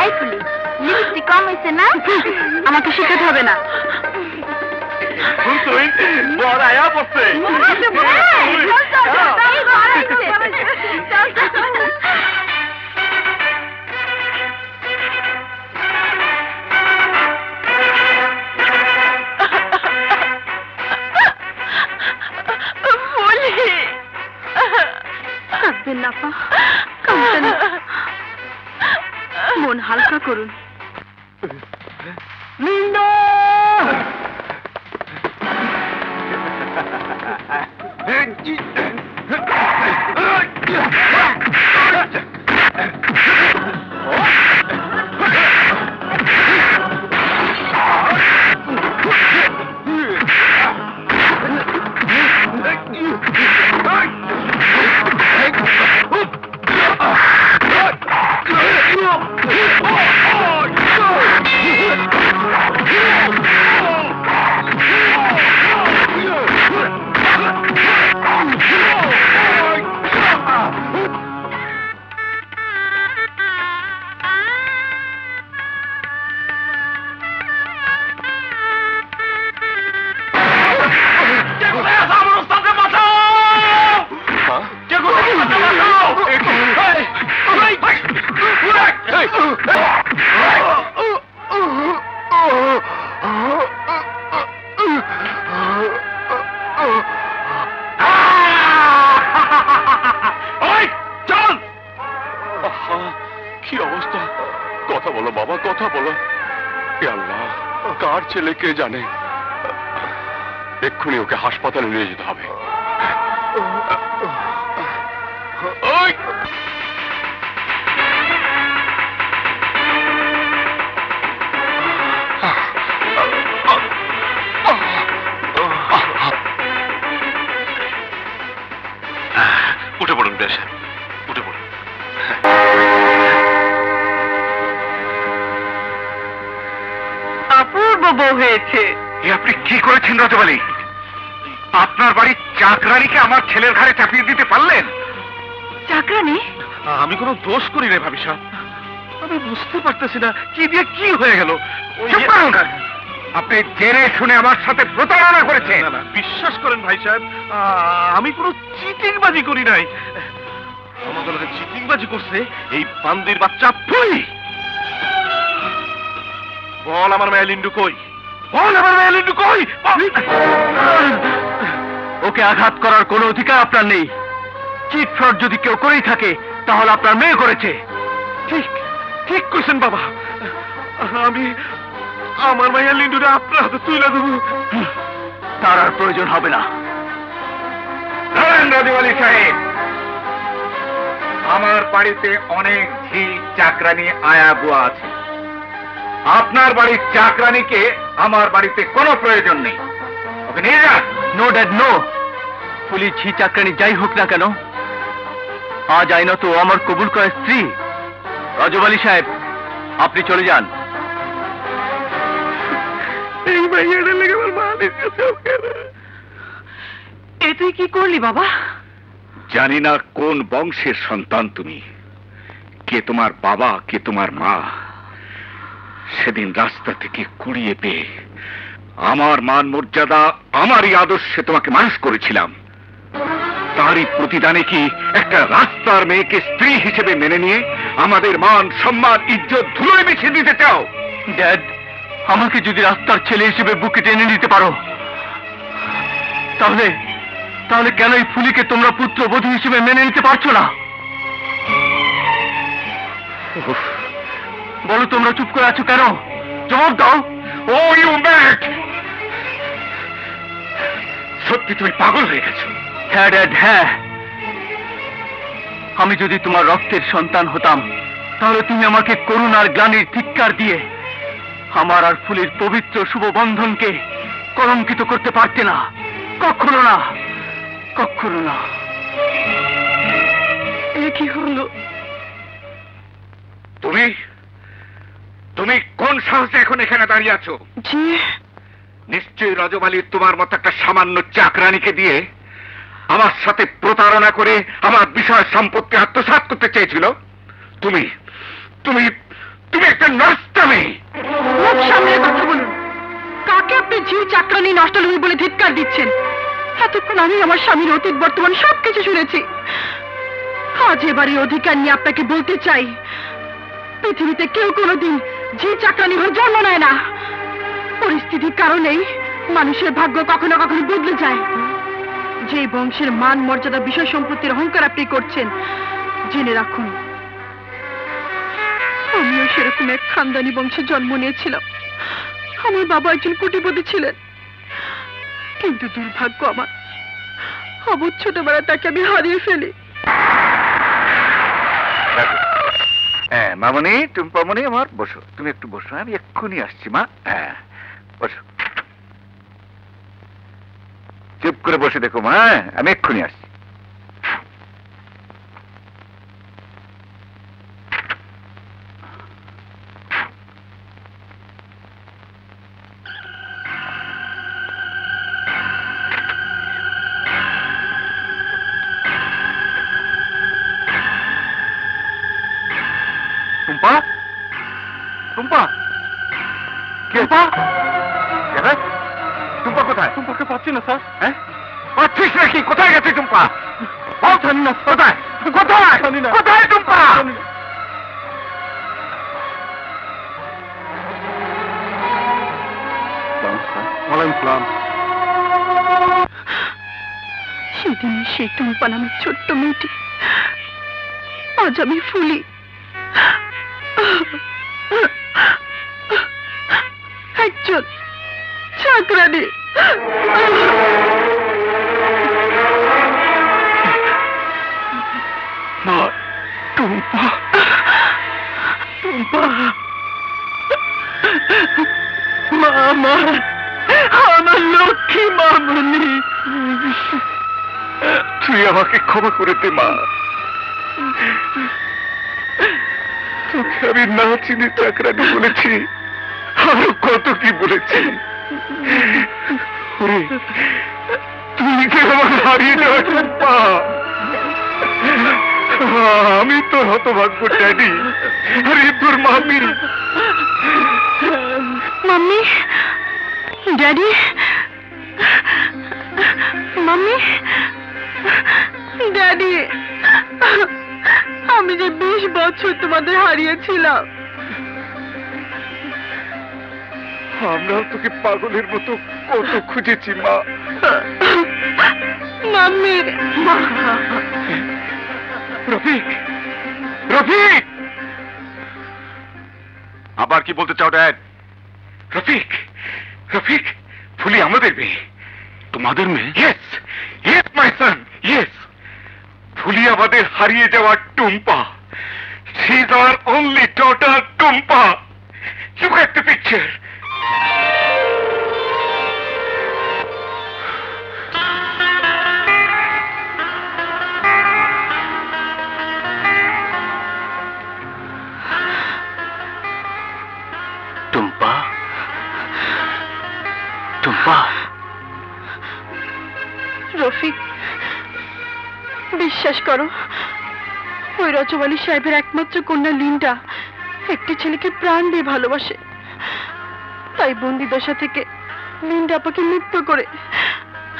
এই ফুলি, লিপস্টিক কম হয়েছে না? আমাকে শিখাতে হবে না। বড় আয়া পড়ছে। কাঁদবেন না পা, কাঁদবেন না। মন হালকা করুন। লিন্ডা! কি অবস্থা? কথা বলো বাবা, কথা বলো। হে আল্লাহ, কার ছেলে কে জানে। এক্ষুনি ওকে হাসপাতালে নিয়ে যেতে হবে। উঠে পড়ুন বেশ, উঠে পড়ুন। অপূর্ব বউ হয়েছে। আপনি কি করেছেন রজব আলী? আপনার বাড়ির চাকরানিকে আমার ছেলের ঘাড়ে চাপিয়ে দিতে পারলেন? চাকরানি? আমি কোনো দোষ করি রে ভাবি সাহেব, আমি বুঝতে পারতেছি না কি দিয়ে কি হয়ে গেল। আপনি জেনে শুনে আমার সাথে প্রতারণা করেছেন। বিশ্বাস করেন ভাই সাহেব, আমি কোনো চিটিংবাজি করি নাই। আমাদের চিটিংবাজি করছে এই বান্দির বাচ্চা ফুই। বল আমার মেয়ে লিন্ডু কই? বল আমার মেয়ে লিন্ডু কই? ওকে আঘাত করার কোনো অধিকার আপনার নেই। চিট ফ্রড যদি কেউ করেই থাকে তাহলে আপনার মেয়ে করেছে। ঠিক ঠিক কইছেন বাবা। আমি আমার মাইয়া লিন্ডুরে আপনার হাতে তুলে দেবো। তার আর প্রয়োজন হবে না। রজব আলী সাহেব, আমার বাড়িতে অনেক ঝি চাকরানি আয়া বুয়া আছে। আপনার বাড়ির চাকরানিকে আমার বাড়িতে কোনো প্রয়োজন নেই। ওকে নিয়ে যান। No dad no. পুলিশ ঝি চাকরানি যাই হোক না কেন, আজ আইনত আমার কবুল করা স্ত্রী। রজব আলী সাহেব, আপনি চলে যান। এই ভাইয়াটা লেগে আমার মালের কাছে এ তুই কি করলি বাবা? জানি না কোন বংশের সন্তান তুমি, কে তোমার বাবা কে তোমার মা। সেদিন রাস্তা থেকে কুড়িয়ে পেয়ে আমার মান মর্যাদা আমারই আদর্শে তোমাকে মানুষ করেছিলাম। তারই প্রতিদানে কি একটা রাস্তার মেয়েকে স্ত্রী হিসেবে মেনে নিয়ে আমাদের মান সম্মান ইজ্জত ধুলোয় মিশিয়ে দিতে চাও? ড্যাড, আমাকে যদি রাস্তার ছেলে হিসেবে বুকে টেনে নিতে পারো, তাহলে তাহলে কেন এই ফুলিকে তোমরা পুত্রবধূ হিসেবে মেনে নিতে পারছো না? বলো, তোমরা চুপ করে আছো কেন? জবাব দাও। ও ইউ ম্যাড! সত্যি তুমি পাগল হয়ে গেছো। হ্যাঁ ড্যাড, হ্যাঁ। আমি যদি তোমার রক্তের সন্তান হতাম তাহলে তুমি আমাকে করুণার গ্লানির ধিক্কার দিয়ে আমার আর ফুলের পবিত্র শুভ বন্ধনকে কলঙ্কিত করতে পারতে না। কখনো না, কখনো না। এ কি হলো? তুমি তুমি কোন সাহসে এখন এখানে দাঁড়িয়ে আছো? জি, নিশ্চয়ই রজব আলী তোমার মতো একটা সামান্য চাকরানিকে দিয়ে আমার সাথে প্রতারণা করে আমার বিষয় সম্পত্তি আত্মসাৎ করতে চেয়েছিল। তুমি তুমি তুমি একটা নষ্টামি। মুখ সামনে কথা বলুন। কাকে আপনি ঝি চাকরানি নষ্টলভী বলে ধিক্কার দিচ্ছেন? এতক্ষণ আমি আমার স্বামীর অতীত বর্তমান সবকিছু শুনেছি। আজ এবারে অধিকার নিয়ে আপনাকে বলতে চাই, পৃথিবীতে কেউ কোনোদিন ঝি চাকরানি হয়ে জন্ম নেয় না। পরিস্থিতির কারণেই মানুষের ভাগ্য কখনো কখনো বদলে যায়। যে বংশের মান মর্যাদা বিষয় সম্পত্তির অহংকার আপনি করছেন, জেনে রাখুন আমিও সেরকম এক খানদানি বংশে জন্ম নিয়েছিলাম। আমার বাবা একজন কোটিপতি ছিলেন, কিন্তু দুর্ভাগ্য আমার অবুঝ ছোটবেলায় তাকে আমি হারিয়ে ফেলি। হ্যাঁ মামনি, টুম্পামনি আমার, বসো। তুমি একটু বসো, আমি এক্ষুনি আসছি মা। হ্যাঁ বসো, চুপ করে বসে দেখো মা, আমি এক্ষুনি আসছি। টুম্পা, টুম্পা, টুম্পা, টুম্পা কোথায়? টুম্পাকে পাচ্ছি না স্যার। হ্যাঁ পাচ্ছিস নাকি? কোথায় গেছে টুম্পা? জানি না। কোথায় কোথায় জানি না। কোথায় টুম্পা? সেদিন সেই টুম্পা নামের ছোট্ট মেয়েটি, আজ আমি ফুলি। একজন চাকরানি। মা, টুম্পা, টুম্পা, মা, মা, আমার লক্ষ্মী মামনি, তুই আমাকে ক্ষমা করে দে মা। তোকে আমি না চিনি চাকরানি বলেছি, আরো কত কি বলেছি। তুই যে আমার হারিয়ে যাওয়া টুম্পা। আমি তোর হতভাগ্য ড্যাডি, আরে তোর মামি। মাম্মি, ড্যাডি, মাম্মি, ড্যাডি, আমি যে 20 বছর তোমাদের হারিয়েছিলাম। আমরাও তোকে পাগলের মতো কত খুঁজেছি মা। মাম্মি, রফিক, রফিক, আবার কি বলতে চাও ড্যাড? রফিক, রফিক, ফুলি আমাদের মেয়ে। তোমাদের মেয়ে? Yes, yes my son, yes. ফুলি আমাদের হারিয়ে যাওয়া Tumpa. She is our only daughter Tumpa. Look at the picture. Tumpa, Tumpa. Rafiq, বিশ্বাস করো, ওই রজব আলী সাহেবের একমাত্র কন্যা লিন্ডা একটি ছেলেকে প্রাণ দিয়ে ভালোবাসে। তাই বন্দি দশা থেকে লিন্ডা আপাকে মুক্ত করে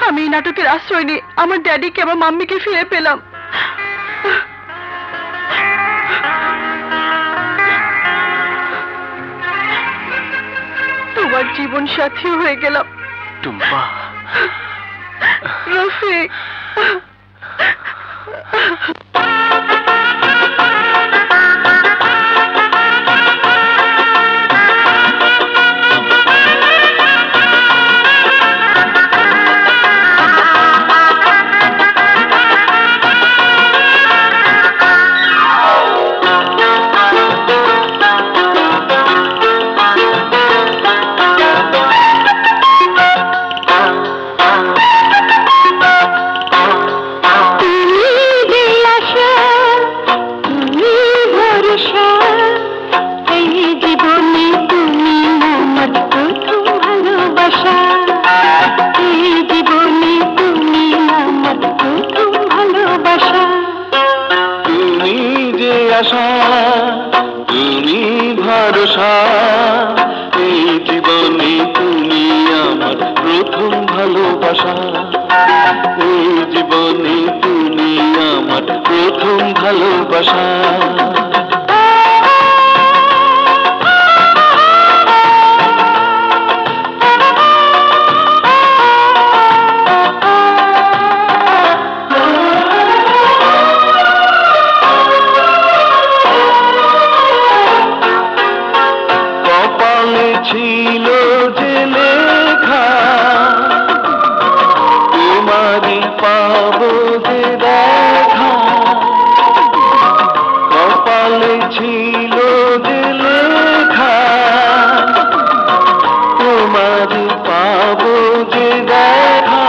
আমি এই নাটকের আশ্রয় নিয়ে আমার ড্যাডিকে আমার মাম্মিকে ফিরে পেলাম। তোমার জীবন সাথী হয়ে গেলাম টুম্পা। রফিক। ভালোবাসা। কপালে ছিল যে লেখা তোমারই পাবো যে দেখা, কপালে ছিল যে লেখা তোমারই পাবো যে দেখা।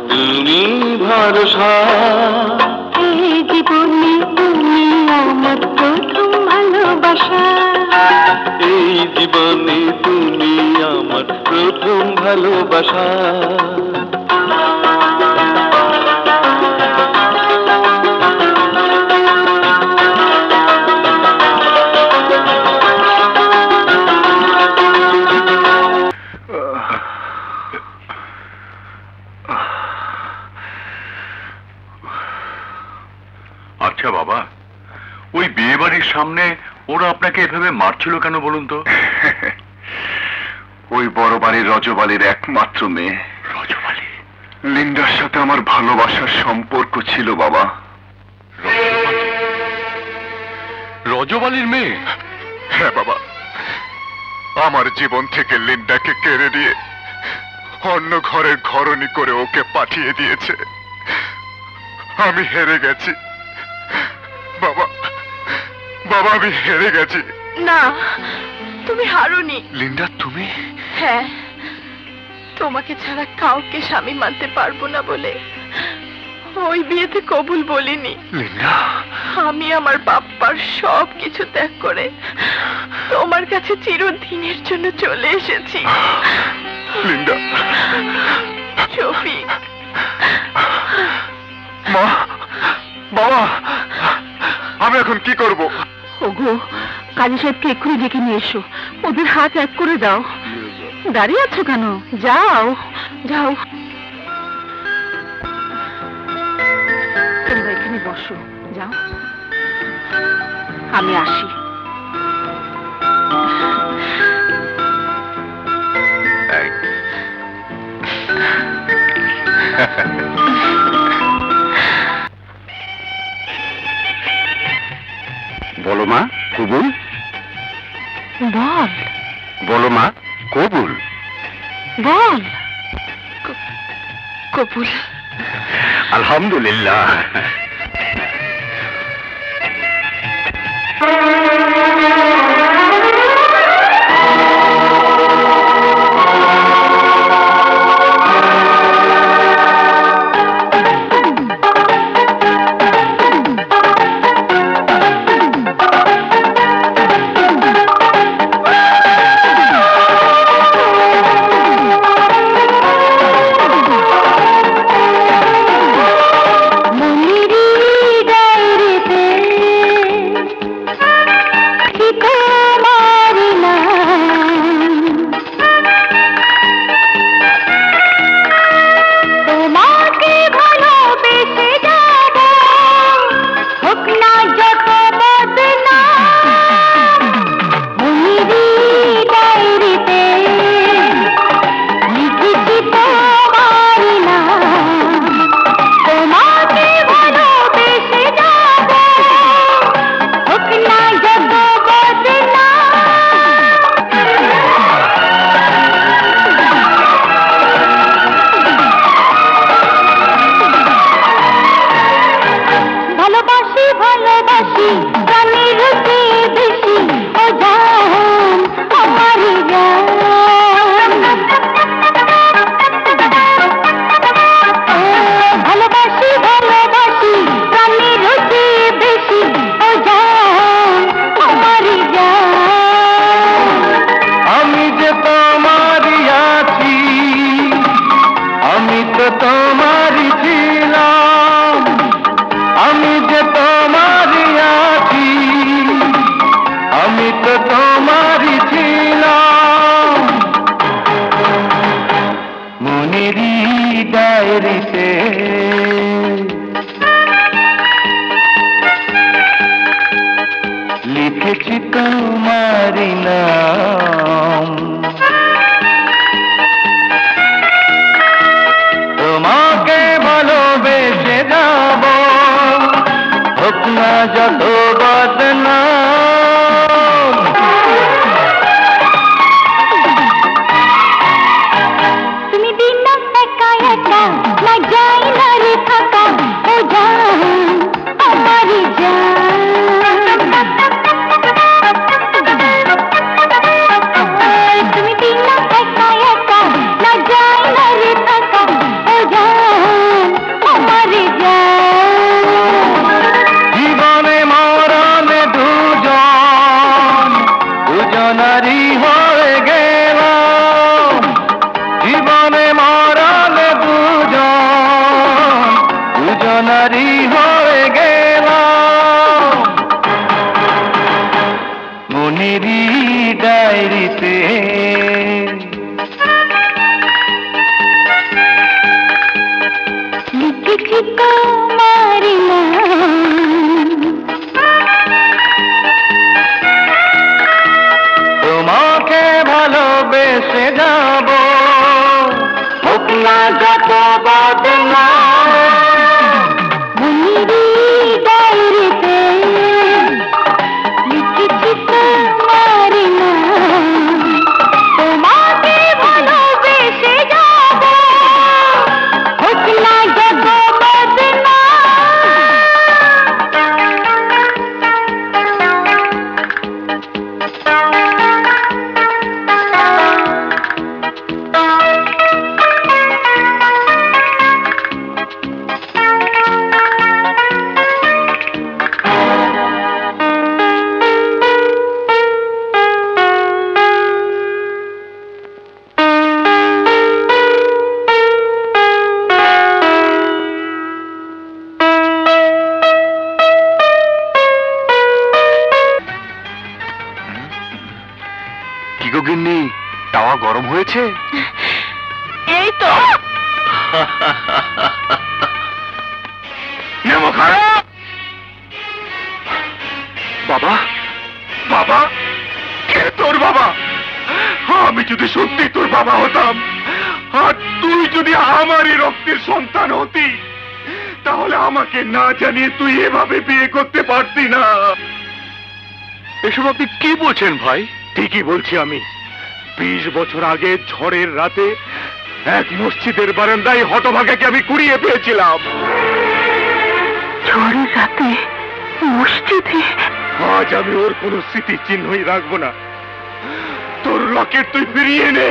তুমি ভরসা, এই জীবনে তুমি আমার প্রথম ভালোবাসা, এই জীবনে তুমি আমার প্রথম ভালোবাসা। আচ্ছা বাবা, ওই বিয়ে বাড়ির সামনে ওরা আপনাকে এভাবে মারছিল কেন বলুন তো? ওই বড় বাড়ির রজবালির একমাত্র মেয়ে। রজবালি? লিন্ডার সাথে আমার ভালোবাসার সম্পর্ক ছিল বাবা। রজবালির মেয়ে? হ্যাঁ বাবা, আমার জীবন থেকে লিন্ডাকে কেড়ে নিয়ে অন্য ঘরের ঘরণী করে ওকে পাঠিয়ে দিয়েছে। আমি হেরে গেছি বাবা, বাবা আমি হেরে গেছি। না, তুমি হারোনি। লিন্ডা তুমি? হ্যাঁ, তোমাকে ছাড়া কাউকে স্বামী মানতে পারবো না বলে ওই বিয়েতে কবুল বলিনি। লিন্ডা, আমি আমার বাপ্পার সব কিছু ত্যাগ করে তোমার কাছে চিরদিনের জন্য চলে এসেছি। লিন্ডা। শফিক। মা, বাবা, আমি এখন কি করব? ওগো, কাজী সাহেবকে এক্ষুনি ডেকে নিয়ে এসো, ওদের হাত এক করে দাও। দাঁড়িয়ে আছো কেন? যাও যাও, তোমরা এখানে বসো, যাও, আমি আসি। বলো মা, কবুল? বল। বলো মা, কবুল? বল। কবুল। আলহামদুলিল্লাহ। মনিরি ডায়েরিতে ডায়েরিতে লিখেছি তোমার নাম, তোমাকে ভালোবেসে যাব, হোক না যত বদনাম। মনেরই ডায়েরিতে লিখেছি তোমার নাম, তোমাকে ভালোবেসে যাব, হোক না যত বদনাম। কি গো গিন্নি, তাওয়া গরম হয়েছে? এই তো নেমো খারাপ। বাবা, বাবা, কে তোর বাবা? আমি যদি সত্যি তোর বাবা হতাম, আর তুই যদি আমারই রক্তের সন্তান হতি, তাহলে আমাকে না জানিয়ে তুই এভাবে বিয়ে করতে পারতি না। এসব আপনি কি বলছেন ভাই? ঠিকই বলছি আমি। 20 বছর আগে ঝড়ের রাতে এক মসজিদের বারান্দায় হতভাগাকে আমি কুড়িয়ে পেয়েছিলাম। ঝড়ের রাতে মসজিদে? আজ আমি ওর কোনো স্মৃতি চিহ্নই রাখবো না। তোর লকেট তুই ফিরিয়ে নে।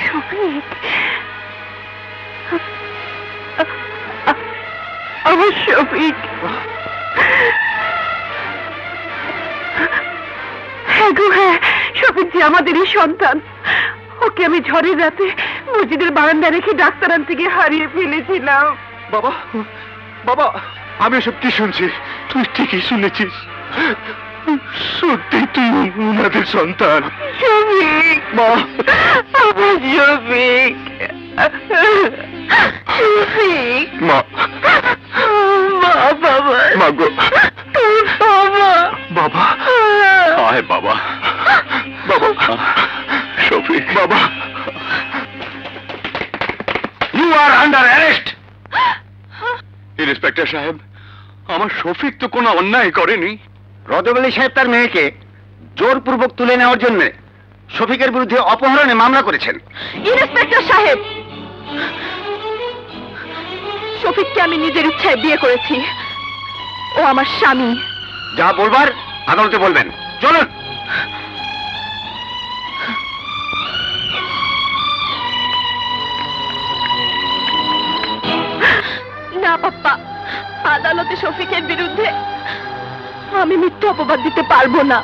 শফিক, আমার শফিক। হ্যাঁ গো হ্যাঁ, শফিক যে আমাদেরই সন্তান। ওকে আমি ঝড়ের রাতে মসজিদের বারান্দা রেখে ডাক্তার আনতে গিয়ে হারিয়ে ফেলেছিলাম। বাবা, বাবা, আমি এসব কি শুনছি? তুই ঠিকই শুনেছিস, সত্যি তুই ওনাদের সন্তান। শফিক, মা, আমার শফিক, শফিক, মা, মা, বাবা, মা গো, তোর বাবা, বাবা, আয় বাবা, বাবা, শফিক, বাবা। You are under arrest. Inspector সাহেব, আমার শফিক তো কোনো অন্যায় করেনি। রজব আলী সাহেব তার মেয়েকে জোরপূর্বক তুলে নেওয়ার জন্য শফিকের বিরুদ্ধে অপহরণে মামলা করেছেন। ইন্সপেক্টর সাহেব, শফিককে আমি নিজের ইচ্ছায় বিয়ে করেছি। ও আমার স্বামী। যা বলবার আদালতে বলবেন। চলুন। না পাপ্পা, আদালতে শফিকের বিরুদ্ধে আমি মিথ্যা অপবাদ দিতে পারবো না।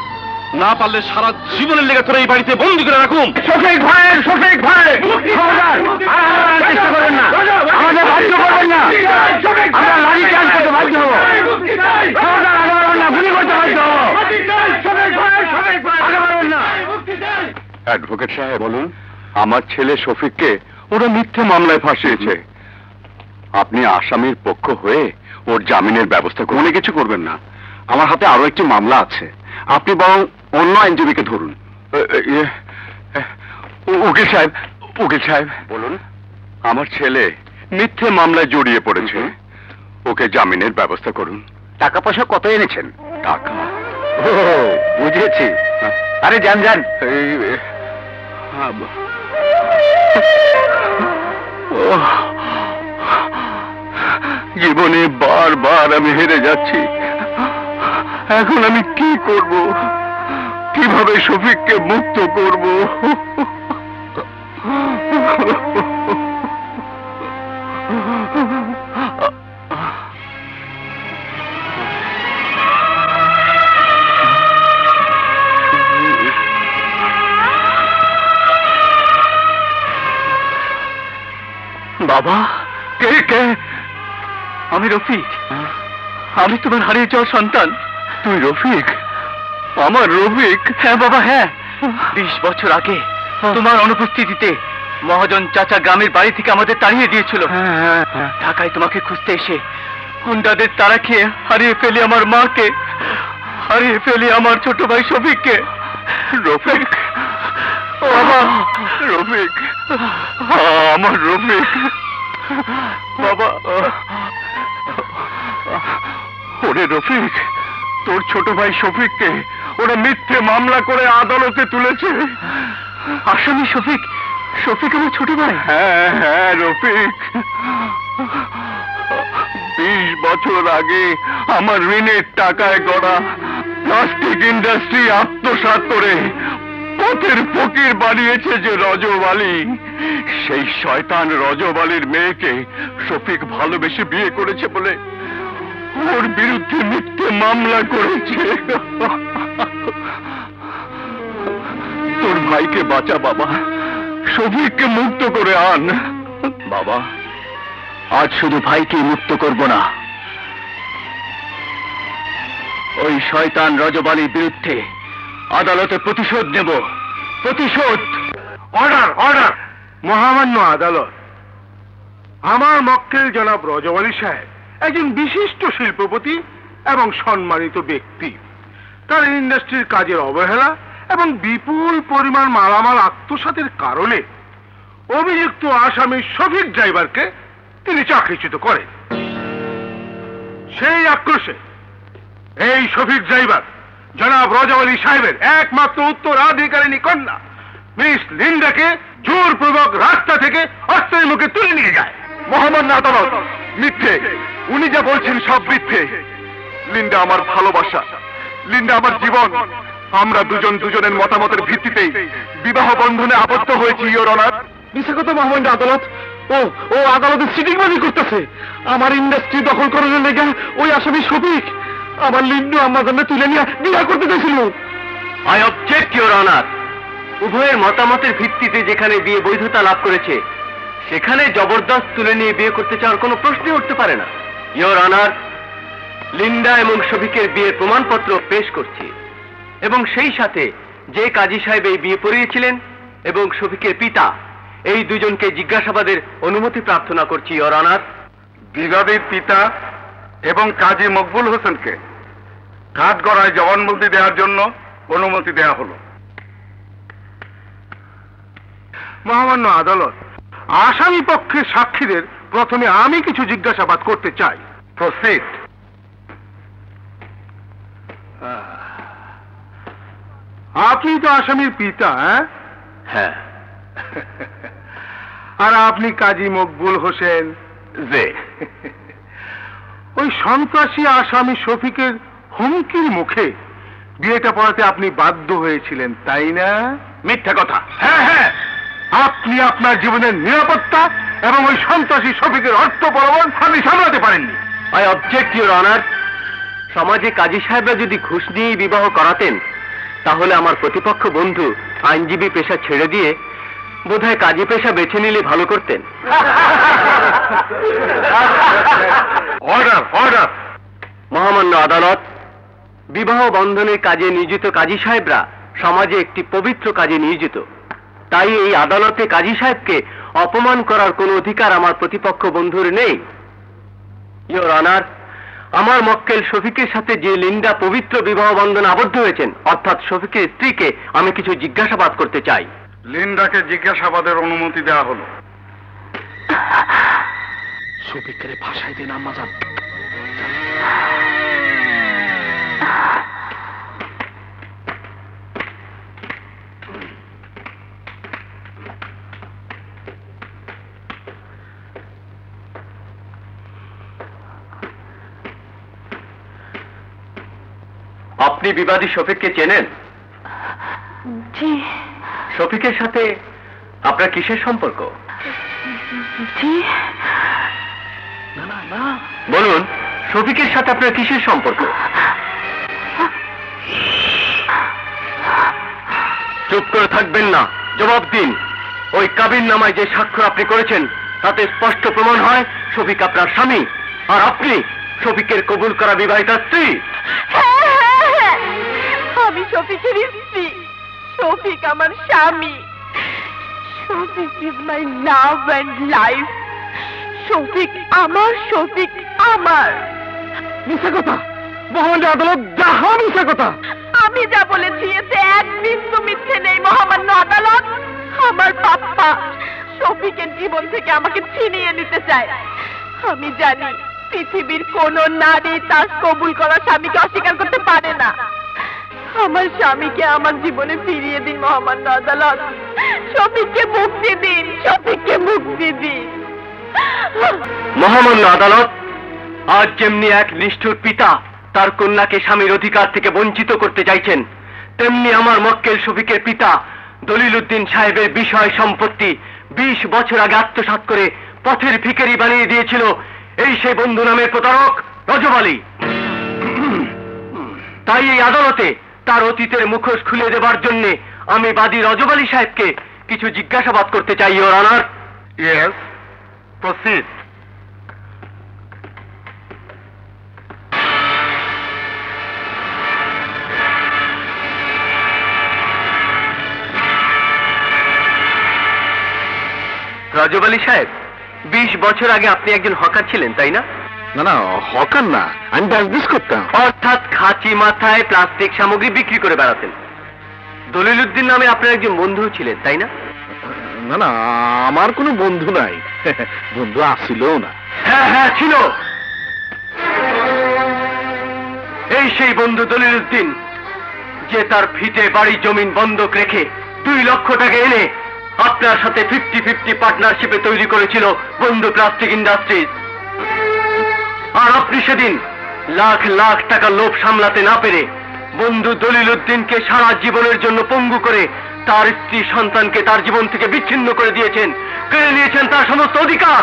না পারলে সারা জীবনের লেগে তোরা এই বাড়িতে বন্দি করে রাখুন। শফিক ভাই, শফিক ভাই, চেষ্টা করবেন না, আমাদের বাধ্য করবেন না। আমরা লাঠি চার্জ করতে বাধ্য হবো, গুলি করতে বাধ্য হবো। অ্যাডভোকেট সাহেব বলুন। আমার ছেলে শফিককে ওরা মিথ্যে মামলায় ফাঁসিয়েছে। আপনি আসামির পক্ষ হয়ে ওর জামিনের ব্যবস্থা করুন। মনে কিছু করবেন না, আমার হাতে আরো একটি মামলা আছে। আপনি বরং অন্য আইনজীবীকে ধরুন। উকিল সাহেব, উকিল সাহেব বলুন। আমার ছেলে মিথ্যে মামলায় জড়িয়ে পড়েছে, ওকে জামিনের ব্যবস্থা করুন। টাকা পয়সা কত এনেছেন? টাকা? ও বুঝেছি। আরে যান যান। জীবনে বারবার আমি হেরে যাচ্ছি। এখন আমি কি করব? কিভাবে শফিককে মুক্ত করব? বাবা, কে কে? আমি রফিক, আমি তোমার হারিয়ে যাওয়া সন্তান। তুই রফিক? আমার রফিক? হ্যাঁ বাবা, হ্যাঁ। 20 বছর আগে তোমার অনুপস্থিতিতে মহাজন চাচা গ্রামের বাড়ি থেকে আমাদের তাড়িয়ে দিয়েছিল। ঢাকায় তোমাকে খুঁজতে এসে গুন্ডাদের তাড়া খেয়ে হারিয়ে ফেলি আমার মাকে, হারিয়ে ফেলি আমার ছোট ভাই শফিককে। রফিক, বাবা রফিক, আমার রফিক বাবা। ওরে রফিক, তোর ছোট ভাই শফিককে ওরা মিথ্যে মামলা করে আদালতে তুলেছে। আসামি শফিক? শফিক আমার ছোট ভাই? হ্যাঁ হ্যাঁ রফিক। 20 বছর আগে আমার ঋণের টাকায় গড়া প্লাস্টিক ইন্ডাস্ট্রি আত্মসাৎ করে পথের ফকির বানিয়েছে যে রজব আলী, সেই শয়তান রজব আলীর মেয়েকে শফিক ভালোবেসে বিয়ে করেছে বলে ওর বিরুদ্ধে মিথ্যে মামলা করেছে। তোর ভাইকে বাঁচা বাবা, শফিককে মুক্ত করে আন বাবা। আজ শুধু ভাইকে মুক্ত করব না, ওই শয়তান রজব আলীর বিরুদ্ধে আদালতে প্রতিশোধ নেব। প্রতিশোধ। Order order. মহামান্য আদালত, আমার মক্কেল জনাব রজব আলী সাহেব একজন বিশিষ্ট শিল্পপতি এবং সম্মানিত ব্যক্তি। তার ইন্ডাস্ট্রির কাজের অবহেলা এবং বিপুল পরিমাণ মালামাল আত্মসাতের কারণে অভিযুক্ত আসামি শফিক ড্রাইভারকে তিনি চাকরিচ্যুত করেন। সেই আক্রোশে এই শফিক ড্রাইভার জনাব রজব আলী সাহেবের একমাত্র উত্তরাধিকারিণী কন্যা মিস লিন্ডাকে জোরপূর্বক রাস্তা থেকে অস্ত্রের মুখে তুলে নিয়ে যায়। মহামান্য আদালত, মিথ্যে। উনি যা বলছেন সব মিথ্যে। লিন্ডা আমার ভালোবাসা, লিন্ডা আমার জীবন। আমরা দুজন দুজনের মতামতের ভিত্তিতেই বিবাহ বন্ধনে আবদ্ধ হয়েছি ইওর অনার। মিথ্যা কথা মহামান্য আদালত। ও আদালতে সিটিংবাজি করতেছে। আমার ইন্ডাস্ট্রি দখল করার লেগে ওই আসামি শফিক আমার লিন্ডু আমার জন্য তুলে নিয়ে বিয়ে করতে চাইছিল। I object your honour. উভয়ের মতামতের ভিত্তিতে যেখানে বিয়ে বৈধতা লাভ করেছে সেখানে জবরদস্ত তুলে নিয়ে বিয়ে করতে চাওয়ার কোনো প্রশ্নই উঠতে পারে না। ইওর অনার, লিন্ডা এবং শফিকের বিয়ের প্রমাণপত্র পেশ করছি এবং সেই সাথে যে কাজী সাহেব এই বিয়ে পড়িয়েছিলেন এবং শফিকের পিতা, এই দুজনকে জিজ্ঞাসাবাদের অনুমতি প্রার্থনা করছি ইওর অনার। বিবাদীর পিতা এবং কাজী মকবুল হোসেনকে কাঠগড়ায় জবানবন্দি দেওয়ার জন্য অনুমতি দেওয়া হলো। মহামান্য আদালত, আসামি পক্ষের সাক্ষীদের প্রথমে আমি কিছু জিজ্ঞাসাবাদ করতে চাই। প্রসিড। আপনি তো আসামির পিতা, হ্যাঁ। আর আপনি কাজী মকবুল হোসেন। যে ওই সন্ত্রাসী আসামি শফিকের হুমকির মুখে বিয়েটা পড়াতে আপনি বাধ্য হয়েছিলেন, তাই না? মিথ্যা কথা। হ্যাঁ হ্যাঁ, আপনি আপনার জীবনের নিরাপত্তা এবং ওই সন্ত্রাসী শফিকের অর্থ বলবন আপনি সামলাতে পারেননি। I object your honour. সমাজে কাজী সাহেবরা যদি ঘুষ নিয়ে বিবাহ করাতেন তাহলে আমার প্রতিপক্ষ বন্ধু আইনজীবী পেশা ছেড়ে দিয়ে বোধহয় কাজী পেশা বেছে নিলে ভালো করতেন। Order order. মহামান্য আদালত, বিবাহ বন্ধনের কাজে নিয়োজিত কাজী সাহেবরা সমাজে একটি পবিত্র কাজে নিয়োজিত। তাই এই আদালতে কাজী সাহেবকে অপমান করার কোনো অধিকার আমার প্রতিপক্ষ বন্ধুর নেই। ইওর অনার, আমার মক্কেল শফিকের সাথে যে লিন্ডা পবিত্র বিবাহ বন্ধনে আবদ্ধ হয়েছেন, অর্থাৎ শফিকের স্ত্রীকে আমি কিছু জিজ্ঞাসাবাদ করতে চাই। লিন্ডাকে জিজ্ঞাসাবাদের অনুমতি দেওয়া হলো। শফিকের ভাষায় দিন আম্মা যান। আপনি বিবাদী শফিককে চেনেন? জি। শফিকের সাথে আপনার কিসের সম্পর্ক? জি। বলুন, শফিকের সাথে আপনার কিসের সম্পর্ক? চুপ করে থাকবেন না, জবাব দিন। ওই কাবিন নামায় যে স্বাক্ষর আপনি করেছেন তাতে স্পষ্ট প্রমাণ হয় শফিক আপনার স্বামী, আর আপনি শফিকের কবুল করা বিবাহিতা স্ত্রী। হ্যাঁ, আমি শফিকের স্ত্রী, শফিক আমার স্বামী, Shafiq is my love and life, Shafiq আমার, শফিক আমার। মিথ্যা কথা, মহামান্য আদালত যাহা মিথ্যা কথা। আমি যা বলেছি এতে এক বিন্দু মিথ্যে নেই মহামান্য আদালত। আমার পাপ্পা শফিকের জীবন থেকে আমাকে ছিনিয়ে নিতে চায়। আমি জানি পৃথিবীর কোন নারী তার কবুল করা স্বামীকে অস্বীকার করতে পারে না। আমার স্বামীকে আমার জীবনে ফিরিয়ে দিন মহামান্য আদালত, শফিককে মুক্তি দিন, শফিককে মুক্তি দিন। মহামান্য আদালত, আজ যেমনি এক নিষ্ঠুর পিতা তার কন্যাকে স্বামীর অধিকার থেকে বঞ্চিত করতে চাইছেন, তেমনি আমার মক্কেল শফিকের পিতা দলিল উদ্দিন সাহেবের বিষয় সম্পত্তি 20 বছর আগে আত্মসাৎ করে পথের ভিখারি বানিয়ে দিয়েছিল এই সেই বন্ধু নামের প্রতারক রজব আলী। তাই এই আদালতে তার অতীতের মুখোশ খুলে দেবার জন্য আমি বাদী রজব আলী সাহেবকে কিছু জিজ্ঞাসাবাদ করতে চাই, your honour. Yes, proceed. Rajab Ali সাহেব, 20 বছর আগে আপনি একজন হকার ছিলেন, তাই না? না না, হকার না, আমি বিজনেস করতাম। অর্থাৎ খাঁচি মাথায় প্লাস্টিক সামগ্রী বিক্রি করে বেড়াতেন। দলিল উদ্দিন নামে আপনার একজন বন্ধু ছিলেন, তাই না? না না, আমার কোনো বন্ধু নাই, বন্ধু আসিল না। হ্যাঁ হ্যাঁ ছিল। এই সেই বন্ধু দলিল উদ্দিন, যে তার ভিটে বাড়ি জমিন বন্ধক রেখে 2 লক্ষ টাকা এনে আপনার সাথে 50-50 পার্টনারশিপে তৈরি করেছিল বন্ধু প্লাস্টিক ইন্ডাস্ট্রিজ। আর আপনি সেদিন লাখ লাখ টাকা লোভ সামলাতে না পেরে বন্ধু দলিল উদ্দিনকে সারা জীবনের জন্য পঙ্গু করে তার স্ত্রী সন্তানকে তার জীবন থেকে বিচ্ছিন্ন করে দিয়েছেন, কেড়ে নিয়েছেন তার সমস্ত অধিকার।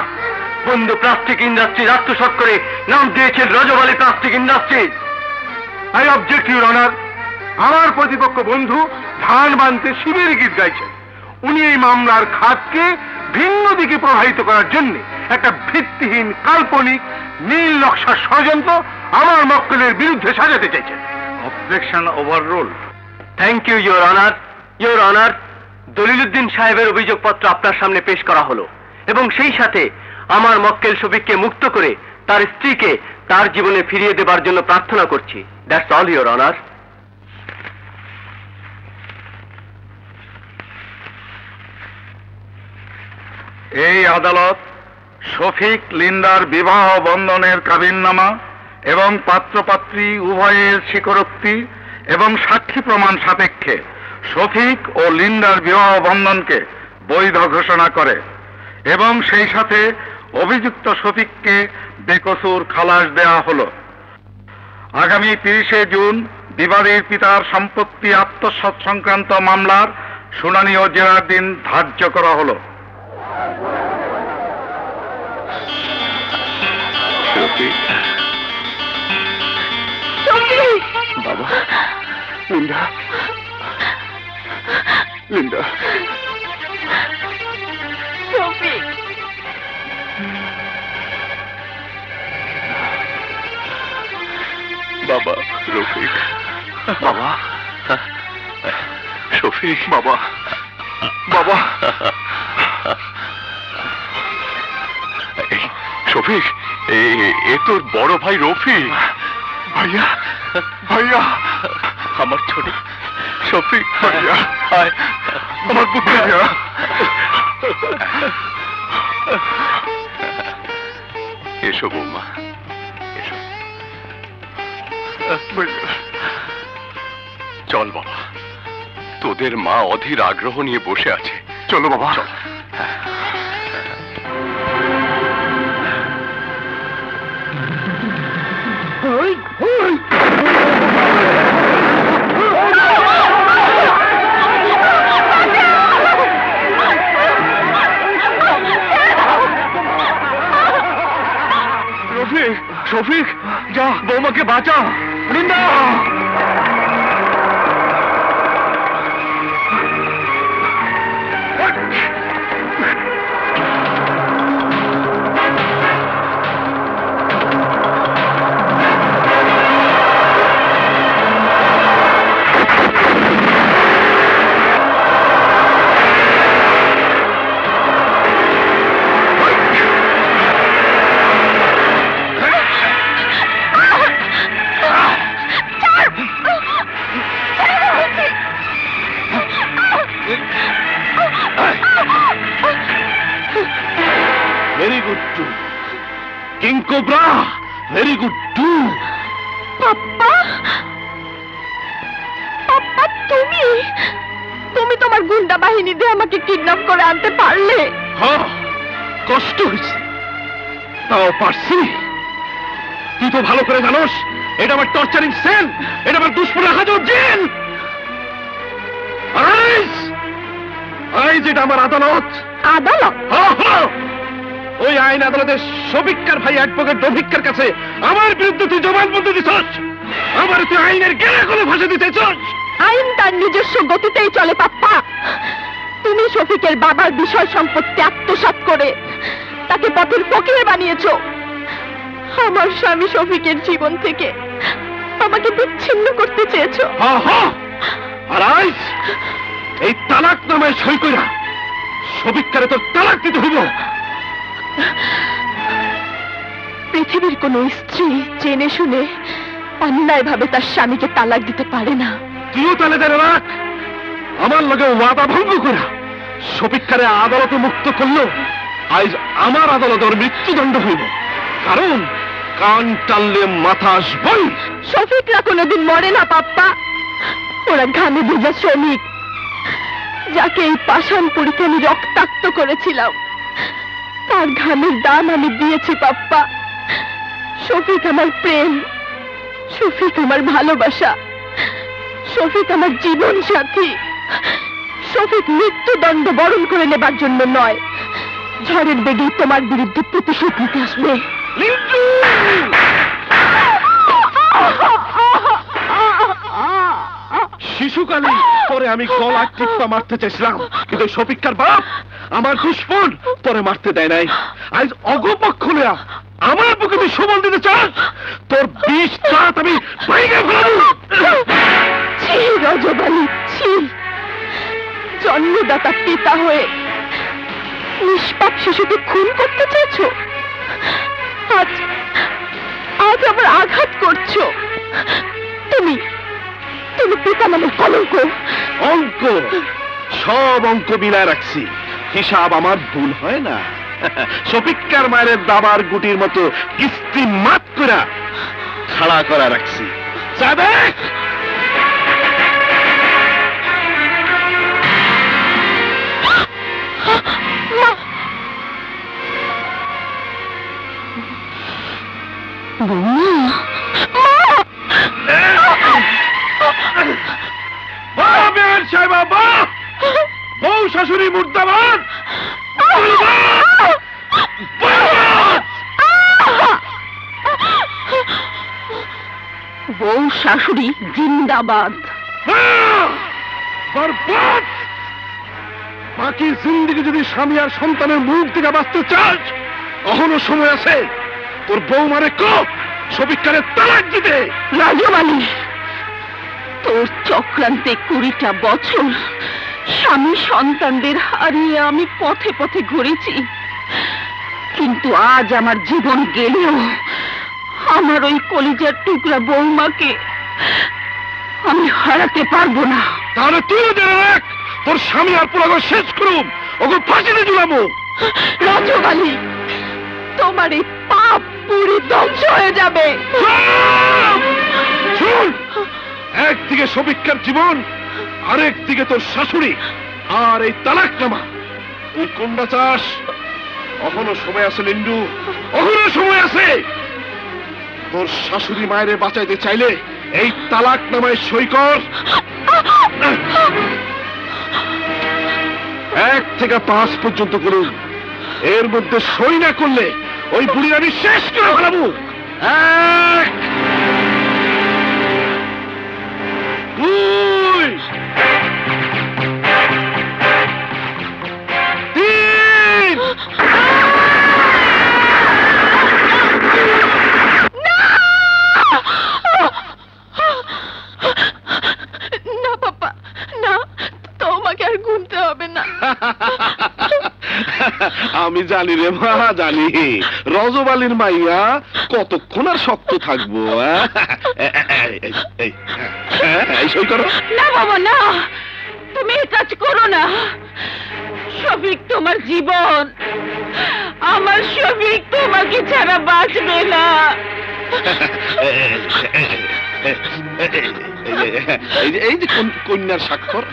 বন্ধু প্লাস্টিক ইন্ডাস্ট্রিজ আত্মসাৎ করে নাম দিয়েছেন Rajab Ali plastic industries. I object your honour. আমার প্রতিপক্ষ বন্ধু ধান বানতে শিবের গীত গাইছেন। উনি এই মামলার খাতকে ভিন্ন দিকে প্রবাহিত করার জন্য একটা ভিত্তিহীন কাল্পনিক নীল নকশার ষড়যন্ত্র আমার মক্কেলের বিরুদ্ধে সাজাতে চাইছেন। Objection overrule. Thank you your honour. Your honour, Dalil Uddin সাহেবের অভিযোগপত্র আপনার সামনে পেশ করা হলো এবং সেই সাথে আমার মক্কেল শফিককে মুক্ত করে তার স্ত্রীকে তার জীবনে ফিরিয়ে দেবার জন্য প্রার্থনা করছি। That's all your honour. এই আদালত শফিক লিন্ডার বিবাহ বন্ধনের কাবিননামা এবং পাত্রপাত্রী উভয়ের স্বীকারোক্তি এবং সাক্ষী প্রমাণ সাপেক্ষে শফিক ও লিন্ডার বিবাহ বন্ধনকে বৈধ ঘোষণা করে এবং সেই সাথে অভিযুক্ত শফিককে বেকসুর খালাস দেওয়া হলো। আগামী 30শে জুন বিবাদীর পিতার সম্পত্তি আত্মসাৎ সংক্রান্ত মামলার শুনানি ও জেরার দিন ধার্য করা হলো। বাবা, লিন্ডা, লিন্ডা, শফিক, বাবা, রফিক, বাবা, শফিক, বাবা, বাবা, শফিক, এ তোর বড় ভাই রফিক। ভাইয়া, ভাইয়া, আমার ছোট শফিক, ভাইয়া, আমার পুত্র, এসো বৌমা, এসো। চল বাবা, তোদের মা অধীর আগ্রহ নিয়ে বসে আছে। চলো বাবা, চল। রফিক, শফিক, যা বৌমাকে বাঁচা। Linda, king cobra, very good too. পাপ্পা, পাপ্পা তুমি তুমি তোমার গুন্ডা বাহিনী দিয়ে আমাকে কিডন্যাপ করে আনতে পারলে? হ্যাঁ, কষ্ট হয়েছে, তাও পারছি। তুই তো ভালো করে জানোস এটা আমার টর্চারিং সেল, এটা আমার দুশ্মনের হাজার জেল। এটা আমার আদালত। আদালত? ওই আইন আদালতের শফিক্কার ভাই অ্যাডভোকেট রফিক্কার কাছে আমার বিরুদ্ধে তুই জবানবন্দি দিছস। আমার তুই আইনের গেলে কোনো ভাষা দিতে চাস? আইন তার নিজস্ব গতিতেই চলে পাপ্পা। তুমি শফিকের বাবার বিষয় সম্পত্তি আত্মসাৎ করে তাকে পথের ফকির বানিয়েছো। আমার স্বামী শফিকের জীবন থেকে আমাকে বিচ্ছিন্ন করতে চেয়েছো। আর আজ এই তালাক নামায় সই কইরা শফিক্কারে তোর তালাক দিতে হইব। পৃথিবীর কোন স্ত্রী জেনে শুনে অন্যায় ভাবে তার স্বামীকে তালাক দিতে পারে না। তুইও তালে তালে রাখ। আমার লগে ওয়াদা ভঙ্গ করা শফিক্কারে আদালতে মুক্ত করলো, আজ আমার আদালতে ওর মৃত্যুদণ্ড হইব। কারণ কান টানলে মাথা আসবই। শফিকরা কোনোদিন মরে না পাপ্পা, ওরা ঘামে ভেজা শ্রমিক, যাকে এই পাষাণ পুরীতে আমি রক্তাক্ত করেছিলাম তার ঘামের দাম আমি দিয়েছি পাপ্পা। শফিক আমার প্রেম, শফিক আমার ভালোবাসা, শফিক আমার জীবন সাথী। শফিক মৃত্যুদণ্ড বরণ করে নেবার জন্য নয়, ঝড়ের বেগে তোমার বিরুদ্ধে প্রতিশোধ নিতে আসবে। শিশুকালে পরে আমি গলা টিপ্পা মারতে চাইছিলাম, কিন্তু শফিক্কার বাপ আমার দুশ্মন পরে মারতে দেয় নাই। আজ অগপক্ষ লইয়া আমার বুকে তুই সবল দিতে চাস? তোর বিষ দাঁত আমি ভেঙে ফেলবো। ছি রজব আলী, ছি। জন্মদাতা পিতা হয়ে নিষ্পাপ শিশুকে খুন করতে চেয়েছ। আজ আজ আবার আঘাত করছো। তুমি তুমি পিতা নামের কলঙ্ক। অঙ্ক, সব অঙ্ক মিলায় রাখছি। হিসাব আমার ভুল হয় না। শফিক্কার মায়ের দাবার গুটির মতো কিস্তি মাত করা খাড়া করা রাখছি। যাবে বউ শাশুড়ি মুর্দাবাদ। বউ শাশুড়ি জিন্দাবাদ। বরবাদ। বাকি জিন্দিগি যদি স্বামী আর সন্তানের মুখ থেকে বাঁচতে চাস, এখনো সময় আছে। তোর বউ মারে শফিক্কারে তালাক দিতে। রাজব আলী, তোর চক্রান্তে 20টা বছর স্বামী সন্তানদের হারিয়ে আমি পথে পথে ঘুরেছি, কিন্তু আজ আমার জীবন গেলেও আমার ওই কলিজার টুকরা বৌমাকে আমি হারাতে পারবো না। তাহলে তুইও জেনে রাখ, তোর স্বামী আর পুরো শেষ করুম, ওকে ফাঁসিতে ঝুলাবো। রাজব আলী, তোমার এই পাপ পুরি ধ্বংস হয়ে যাবে। শুন, একদিকে শফিক্কার জীবন, আরেক দিকে তোর শাশুড়ি আর এই তালাকনামা। তুই কোনটা চাস? এখনো সময় আছে লিন্ডু, এখনো সময় আছে। তোর শাশুড়ি মায়েরে বাঁচাইতে চাইলে এই তালাকনামায় সই কর। 1 থেকে 5 পর্যন্ত করুন, এর মধ্যে সই না করলে ওই বুড়ির আমি শেষ করে ফেলাবো। 1 2 3 না পাপা, না, তোমাকে আর ঘুমতে হবে না। আমি জানি রে মা, জানি রজব আলীর মাইয়া কতক্ষণ আর শক্ত থাকবো। এই সই করো। না বাবা, না, তুমি এই কাজ করো না। শফিক তোমার জীবন, আমার শফিক তোমাকে ছাড়া বাঁচবে না। এই যে কন্যার স্বাক্ষর।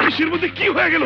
কিসের মধ্যে কি হয়ে গেল?